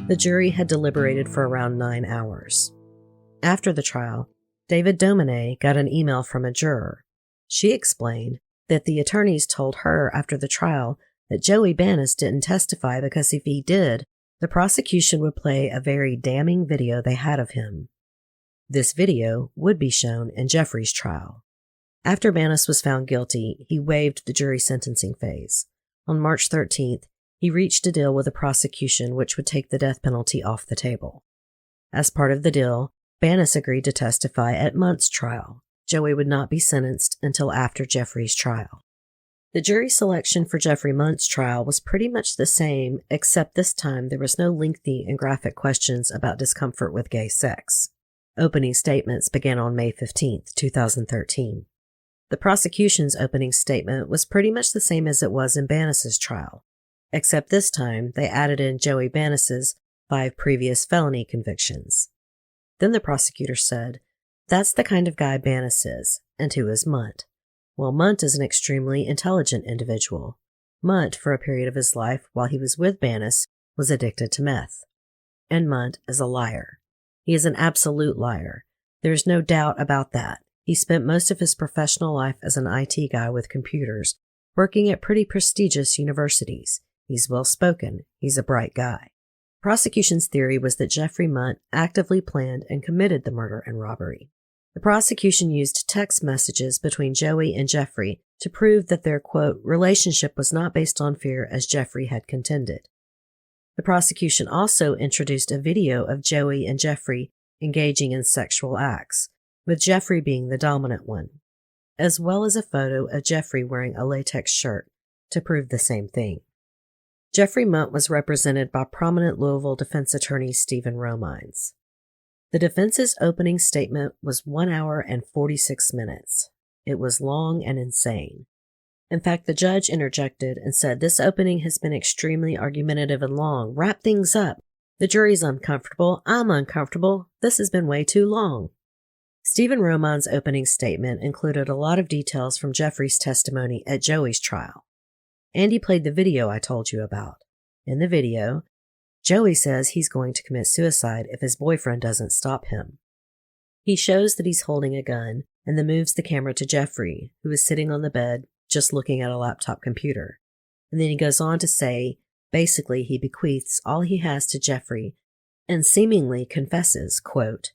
The jury had deliberated for around 9 hours. After the trial, David Dominé got an email from a juror. She explained that the attorneys told her after the trial that Joey Venice didn't testify because if he did, the prosecution would play a very damning video they had of him. This video would be shown in Jeffrey's trial. After Venice was found guilty, he waived the jury sentencing phase. On March 13th, he reached a deal with the prosecution which would take the death penalty off the table. As part of the deal, Venice agreed to testify at Munt's trial. Joey would not be sentenced until after Jeffrey's trial. The jury selection for Jeffrey Munt's trial was pretty much the same, except this time there was no lengthy and graphic questions about discomfort with gay sex. Opening statements began on May 15, 2013. The prosecution's opening statement was pretty much the same as it was in Venice's trial, except this time they added in Joey Venice's 5 previous felony convictions. Then the prosecutor said, "That's the kind of guy Venice is, and who is Munt? Well, Munt is an extremely intelligent individual. Munt, for a period of his life while he was with Venice, was addicted to meth. And Munt is a liar. He is an absolute liar. There is no doubt about that. He spent most of his professional life as an IT guy with computers, working at pretty prestigious universities. He's well-spoken. He's a bright guy." Prosecution's theory was that Jeffrey Munt actively planned and committed the murder and robbery. The prosecution used text messages between Joey and Jeffrey to prove that their, quote, relationship was not based on fear as Jeffrey had contended. The prosecution also introduced a video of Joey and Jeffrey engaging in sexual acts, with Jeffrey being the dominant one, as well as a photo of Jeffrey wearing a latex shirt to prove the same thing. Jeffrey Munt was represented by prominent Louisville defense attorney Stephen Romines. The defense's opening statement was 1 hour and 46 minutes. It was long and insane. In fact, the judge interjected and said, "This opening has been extremely argumentative and long. Wrap things up. The jury's uncomfortable. I'm uncomfortable. This has been way too long." Stephen Romines' opening statement included a lot of details from Jeffrey's testimony at Joey's trial. And he played the video I told you about. In the video, Joey says he's going to commit suicide if his boyfriend doesn't stop him. He shows that he's holding a gun and then moves the camera to Jeffrey, who is sitting on the bed just looking at a laptop computer. And then he goes on to say, basically he bequeaths all he has to Jeffrey and seemingly confesses, quote,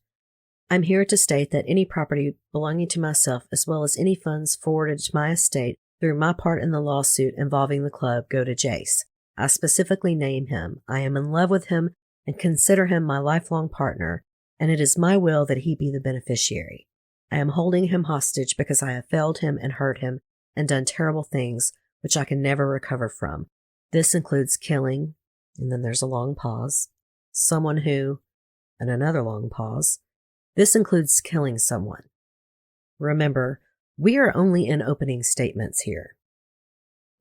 I'm here to state that any property belonging to myself as well as any funds forwarded to my estate through my part in the lawsuit involving the club go to Jace. I specifically name him. I am in love with him and consider him my lifelong partner, and it is my will that he be the beneficiary. I am holding him hostage because I have failed him and hurt him and done terrible things which I can never recover from. This includes killing, and then there's a long pause, someone who, and another long pause. This includes killing someone. Remember, we are only in opening statements here.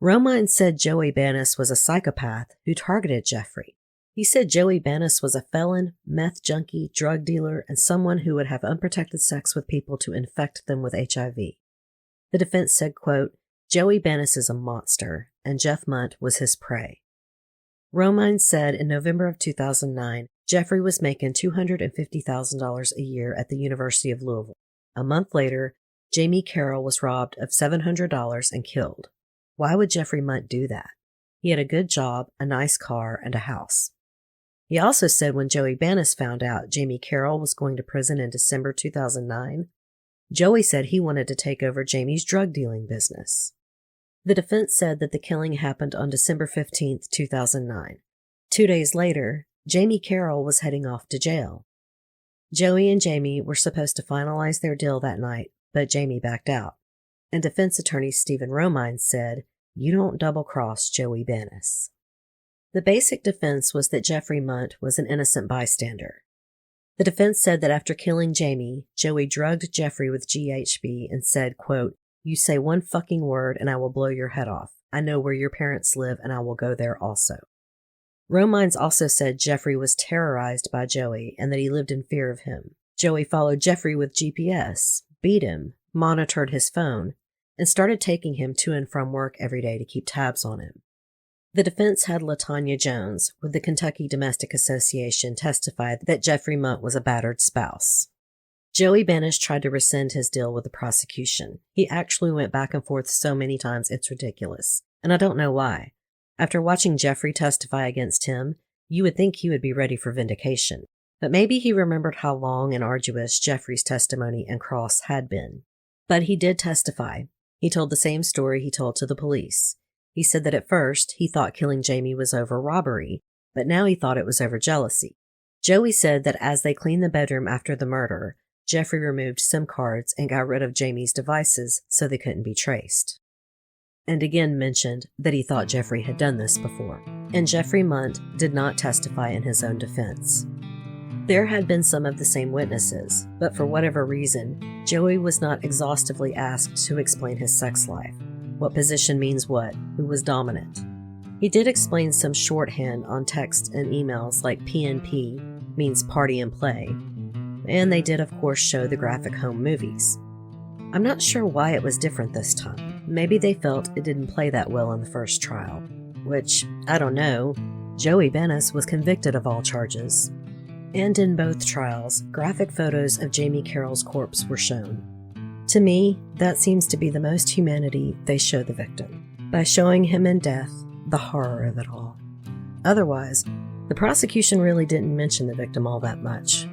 Romine said Joey Banis was a psychopath who targeted Jeffrey. He said Joey Banis was a felon, meth junkie, drug dealer, and someone who would have unprotected sex with people to infect them with HIV. The defense said, quote, Joey Banis is a monster, and Jeff Munt was his prey. Romine said in November of 2009, Jeffrey was making $250,000 a year at the University of Louisville. A month later, Jamie Carroll was robbed of $700 and killed. Why would Jeffrey Munt do that? He had a good job, a nice car, and a house. He also said when Joey Banis found out Jamie Carroll was going to prison in December 2009, Joey said he wanted to take over Jamie's drug dealing business. The defense said that the killing happened on December 15, 2009. 2 days later, Jamie Carroll was heading off to jail. Joey and Jamie were supposed to finalize their deal that night, but Jamie backed out. And defense attorney Stephen Romine said, you don't double-cross Joey Banis. The basic defense was that Jeffrey Munt was an innocent bystander. The defense said that after killing Jamie, Joey drugged Jeffrey with GHB and said, quote, you say one fucking word and I will blow your head off. I know where your parents live and I will go there also. Romines also said Jeffrey was terrorized by Joey and that he lived in fear of him. Joey followed Jeffrey with GPS, beat him, monitored his phone, and started taking him to and from work every day to keep tabs on him. The defense had LaTanya Jones with the Kentucky Domestic Association testify that Jeffrey Munt was a battered spouse. Joey Banis tried to rescind his deal with the prosecution. He actually went back and forth so many times it's ridiculous, and I don't know why. After watching Jeffrey testify against him, you would think he would be ready for vindication, but maybe he remembered how long and arduous Jeffrey's testimony and cross had been. But he did testify. He told the same story he told to the police. He said that at first he thought killing Jamie was over robbery, but now he thought it was over jealousy. Joey said that as they cleaned the bedroom after the murder, Jeffrey removed SIM cards and got rid of Jamie's devices so they couldn't be traced. And again mentioned that he thought Jeffrey had done this before. And Jeffrey Munt did not testify in his own defense. There had been some of the same witnesses, but for whatever reason, Joey was not exhaustively asked to explain his sex life. What position means what, who was dominant. He did explain some shorthand on texts and emails like PNP means party and play, and they did of course show the graphic home movies. I'm not sure why it was different this time. Maybe they felt it didn't play that well in the first trial, which, I don't know. Joey Banis was convicted of all charges. And in both trials, graphic photos of Jamie Carroll's corpse were shown. To me, that seems to be the most humanity they show the victim, by showing him in death, the horror of it all. Otherwise, the prosecution really didn't mention the victim all that much.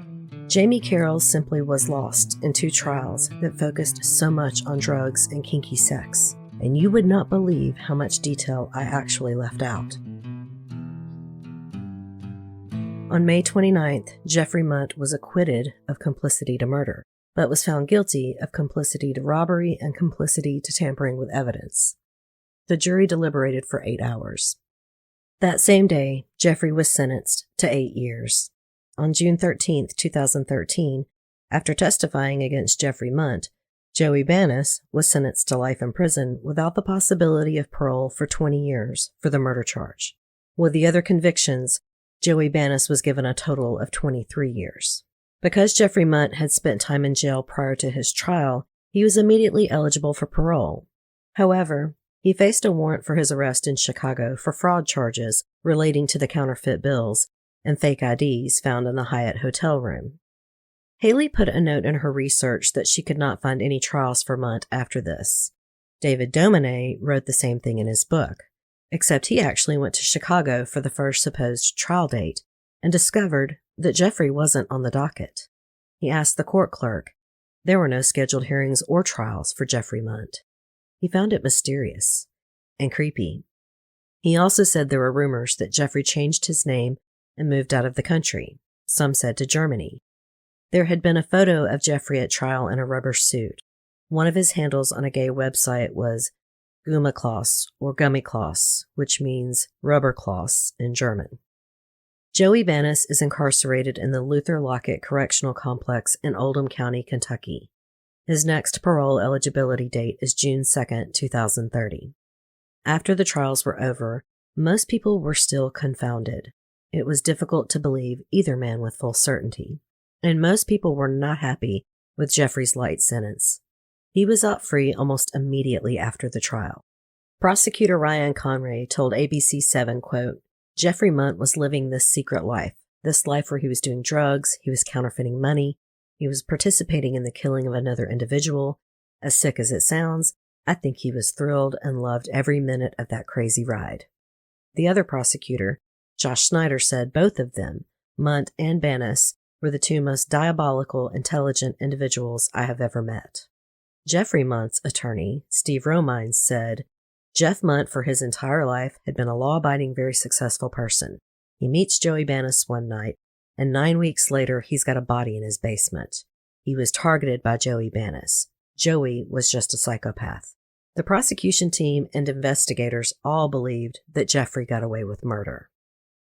Jamie Carroll simply was lost in 2 trials that focused so much on drugs and kinky sex, and you would not believe how much detail I actually left out. On May 29th, Jeffrey Munt was acquitted of complicity to murder, but was found guilty of complicity to robbery and complicity to tampering with evidence. The jury deliberated for 8 hours. That same day, Jeffrey was sentenced to 8 years. On June 13, 2013, after testifying against Jeffrey Munt, Joey Banis was sentenced to life in prison without the possibility of parole for 20 years for the murder charge. With the other convictions, Joey Banis was given a total of 23 years. Because Jeffrey Munt had spent time in jail prior to his trial, he was immediately eligible for parole. However, he faced a warrant for his arrest in Chicago for fraud charges relating to the counterfeit bills and fake IDs found in the Hyatt hotel room. Haley put a note in her research that she could not find any trials for Munt after this. David Dominé wrote the same thing in his book, except he actually went to Chicago for the first supposed trial date and discovered that Jeffrey wasn't on the docket. He asked the court clerk. There were no scheduled hearings or trials for Jeffrey Munt. He found it mysterious and creepy. He also said there were rumors that Jeffrey changed his name and moved out of the country, some said to Germany. There had been a photo of Jeffrey at trial in a rubber suit. One of his handles on a gay website was Gummiklaus or Gummiklaus, which means rubber cloths in German. Joey Venice is incarcerated in the Luther Lockett Correctional Complex in Oldham County, Kentucky. His next parole eligibility date is June 2, 2030. After the trials were over, most people were still confounded. It was difficult to believe either man with full certainty, and most people were not happy with Jeffrey's light sentence. He was out free almost immediately after the trial. Prosecutor Ryan Conray told ABC7, quote, Jeffrey Munt was living this secret life, this life where he was doing drugs, he was counterfeiting money, he was participating in the killing of another individual. As sick as it sounds, I think he was thrilled and loved every minute of that crazy ride. The other prosecutor, Josh Snyder, said both of them, Munt and Venice, were the two most diabolical, intelligent individuals I have ever met. Jeffrey Munt's attorney, Steve Romines, said, Jeff Munt, for his entire life, had been a law-abiding, very successful person. He meets Joey Venice one night, and 9 weeks later, he's got a body in his basement. He was targeted by Joey Venice. Joey was just a psychopath. The prosecution team and investigators all believed that Jeffrey got away with murder.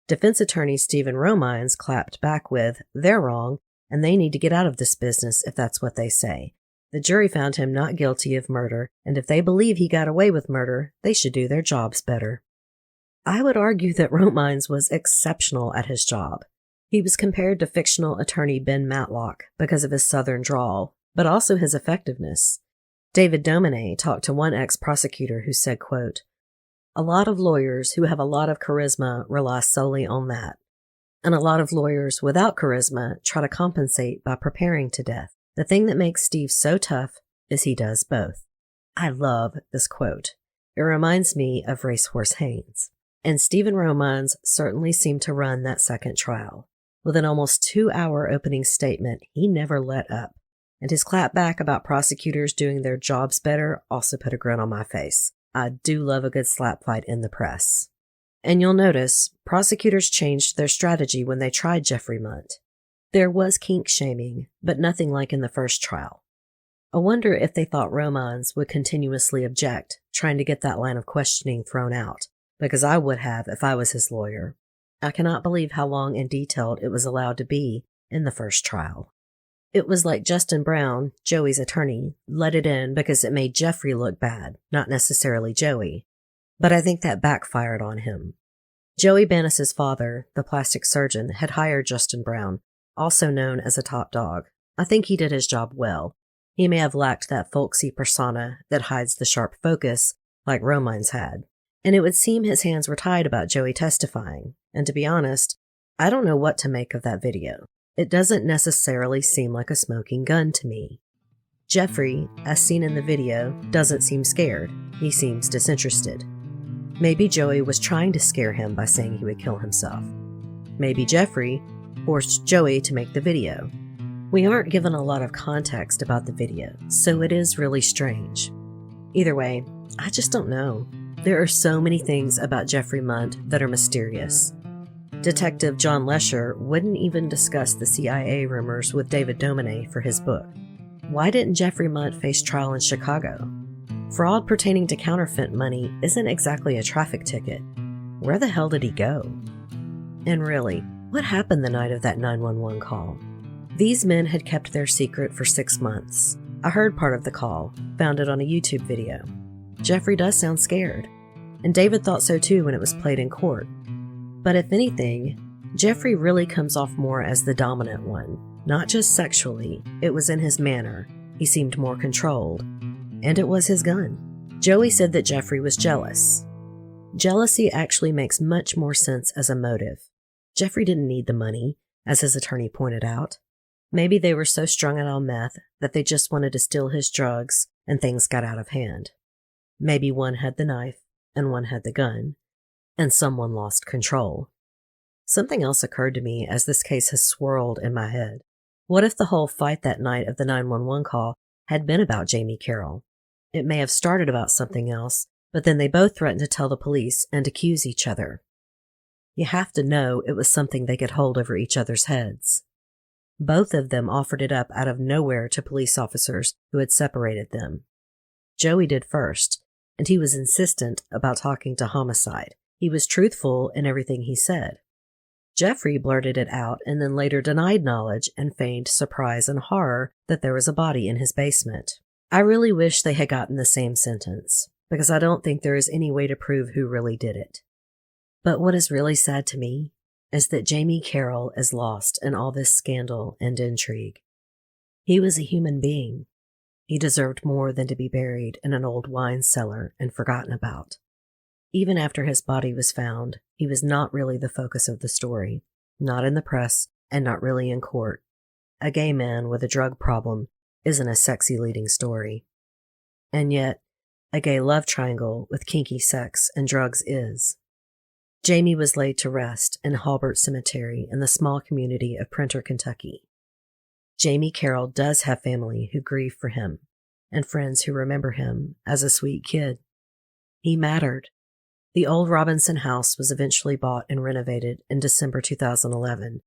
Defense attorney Stephen Romines clapped back with, they're wrong, and they need to get out of this business if that's what they say. The jury found him not guilty of murder, and if they believe he got away with murder, they should do their jobs better. I would argue that Romines was exceptional at his job. He was compared to fictional attorney Ben Matlock because of his southern drawl, but also his effectiveness. David Dominé talked to one ex-prosecutor who said, quote, a lot of lawyers who have a lot of charisma rely solely on that, and a lot of lawyers without charisma try to compensate by preparing to death. The thing that makes Steve so tough is he does both. I love this quote. It reminds me of Racehorse Haynes. And Stephen Romines certainly seemed to run that second trial. With an almost 2-hour opening statement, he never let up. And his clapback about prosecutors doing their jobs better also put a grin on my face. I do love a good slap fight in the press. And you'll notice, prosecutors changed their strategy when they tried Jeffrey Munt. There was kink shaming, but nothing like in the first trial. I wonder if they thought Romines would continuously object, trying to get that line of questioning thrown out, because I would have if I was his lawyer. I cannot believe how long and detailed it was allowed to be in the first trial. It was like Justin Brown, Joey's attorney, let it in because it made Jeffrey look bad, not necessarily Joey. But I think that backfired on him. Joey Venice's father, the plastic surgeon, had hired Justin Brown, also known as a top dog. I think he did his job well. He may have lacked that folksy persona that hides the sharp focus, like Romines had. And it would seem his hands were tied about Joey testifying. And to be honest, I don't know what to make of that video. It doesn't necessarily seem like a smoking gun to me. Jeffrey, as seen in the video, doesn't seem scared. He seems disinterested. Maybe Joey was trying to scare him by saying he would kill himself. Maybe Jeffrey forced Joey to make the video. We aren't given a lot of context about the video, so it is really strange. Either way, I just don't know. There are so many things about Jeffrey Munt that are mysterious. Detective John Lesher wouldn't even discuss the CIA rumors with David Dominé for his book. Why didn't Jeffrey Munt face trial in Chicago? Fraud pertaining to counterfeit money isn't exactly a traffic ticket. Where the hell did he go? And really, what happened the night of that 911 call? These men had kept their secret for 6 months. I heard part of the call, found it on a YouTube video. Jeffrey does sound scared, and David thought so too when it was played in court. But if anything, Jeffrey really comes off more as the dominant one. Not just sexually, it was in his manner. He seemed more controlled. And it was his gun. Joey said that Jeffrey was jealous. Jealousy actually makes much more sense as a motive. Jeffrey didn't need the money, as his attorney pointed out. Maybe they were so strung out on meth that they just wanted to steal his drugs and things got out of hand. Maybe one had the knife and one had the gun, and someone lost control. Something else occurred to me as this case has swirled in my head. What if the whole fight that night of the 911 call had been about Jamie Carroll? It may have started about something else, but then they both threatened to tell the police and accuse each other. You have to know it was something they could hold over each other's heads. Both of them offered it up out of nowhere to police officers who had separated them. Joey did first, and he was insistent about talking to homicide. He was truthful in everything he said. Jeffrey blurted it out and then later denied knowledge and feigned surprise and horror that there was a body in his basement. I really wish they had gotten the same sentence, because I don't think there is any way to prove who really did it. But what is really sad to me is that Jamie Carroll is lost in all this scandal and intrigue. He was a human being. He deserved more than to be buried in an old wine cellar and forgotten about. Even after his body was found, he was not really the focus of the story, not in the press, and not really in court. A gay man with a drug problem isn't a sexy leading story. And yet, a gay love triangle with kinky sex and drugs is. Jamie was laid to rest in Halbert Cemetery in the small community of Printer, Kentucky. Jamie Carroll does have family who grieve for him, and friends who remember him as a sweet kid. He mattered. The old Robinson house was eventually bought and renovated in December 2011,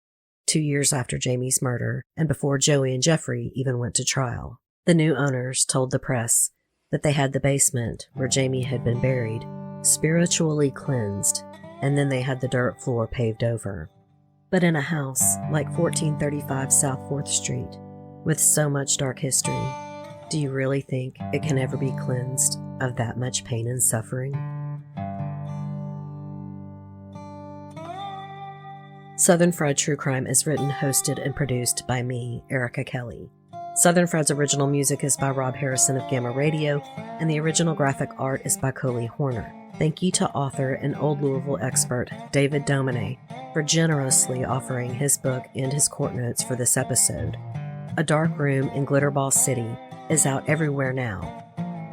2 years after Jamie's murder and before Joey and Jeffrey even went to trial. The new owners told the press that they had the basement where Jamie had been buried spiritually cleansed, and then they had the dirt floor paved over. But in a house like 1435 South 4th Street, with so much dark history, do you really think it can ever be cleansed of that much pain and suffering? Southern Fried True Crime is written, hosted, and produced by me, Erica Kelley. Southern Fried's original music is by Rob Harrison of Gamma Radio, and the original graphic art is by Coley Horner. Thank you to author and Old Louisville expert David Dominé for generously offering his book and his court notes for this episode. A Dark Room in Glitterball City is out everywhere now.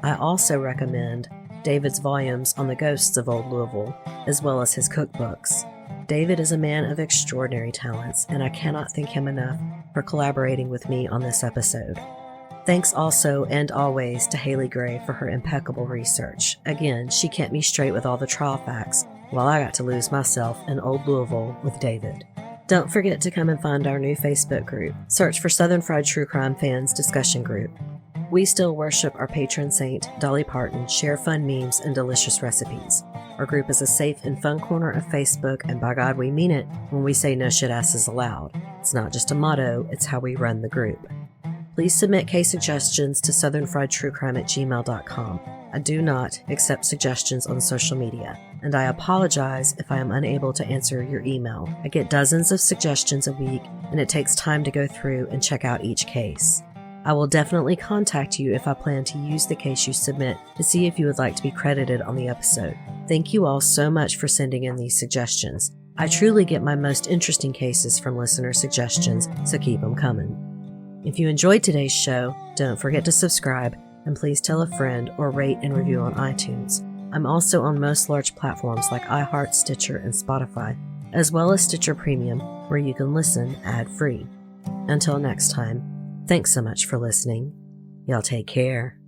I also recommend David's volumes on the ghosts of Old Louisville, as well as his cookbooks. David is a man of extraordinary talents, and I cannot thank him enough for collaborating with me on this episode. Thanks also and always to Haley Gray for her impeccable research. Again, she kept me straight with all the trial facts, while I got to lose myself in Old Louisville with David. Don't forget to come and find our new Facebook group. Search for Southern Fried True Crime Fans Discussion Group. We still worship our patron saint, Dolly Parton, share fun memes and delicious recipes. Our group is a safe and fun corner of Facebook, and by God, we mean it when we say no shit asses allowed. It's not just a motto, it's how we run the group. Please submit case suggestions to southernfriedtruecrime@gmail.com. I do not accept suggestions on social media, and I apologize if I am unable to answer your email. I get dozens of suggestions a week, and it takes time to go through and check out each case. I will definitely contact you if I plan to use the case you submit to see if you would like to be credited on the episode. Thank you all so much for sending in these suggestions. I truly get my most interesting cases from listener suggestions, so keep them coming. If you enjoyed today's show, don't forget to subscribe, and please tell a friend or rate and review on iTunes. I'm also on most large platforms like iHeart, Stitcher, and Spotify, as well as Stitcher Premium, where you can listen ad-free. Until next time, thanks so much for listening. Y'all take care.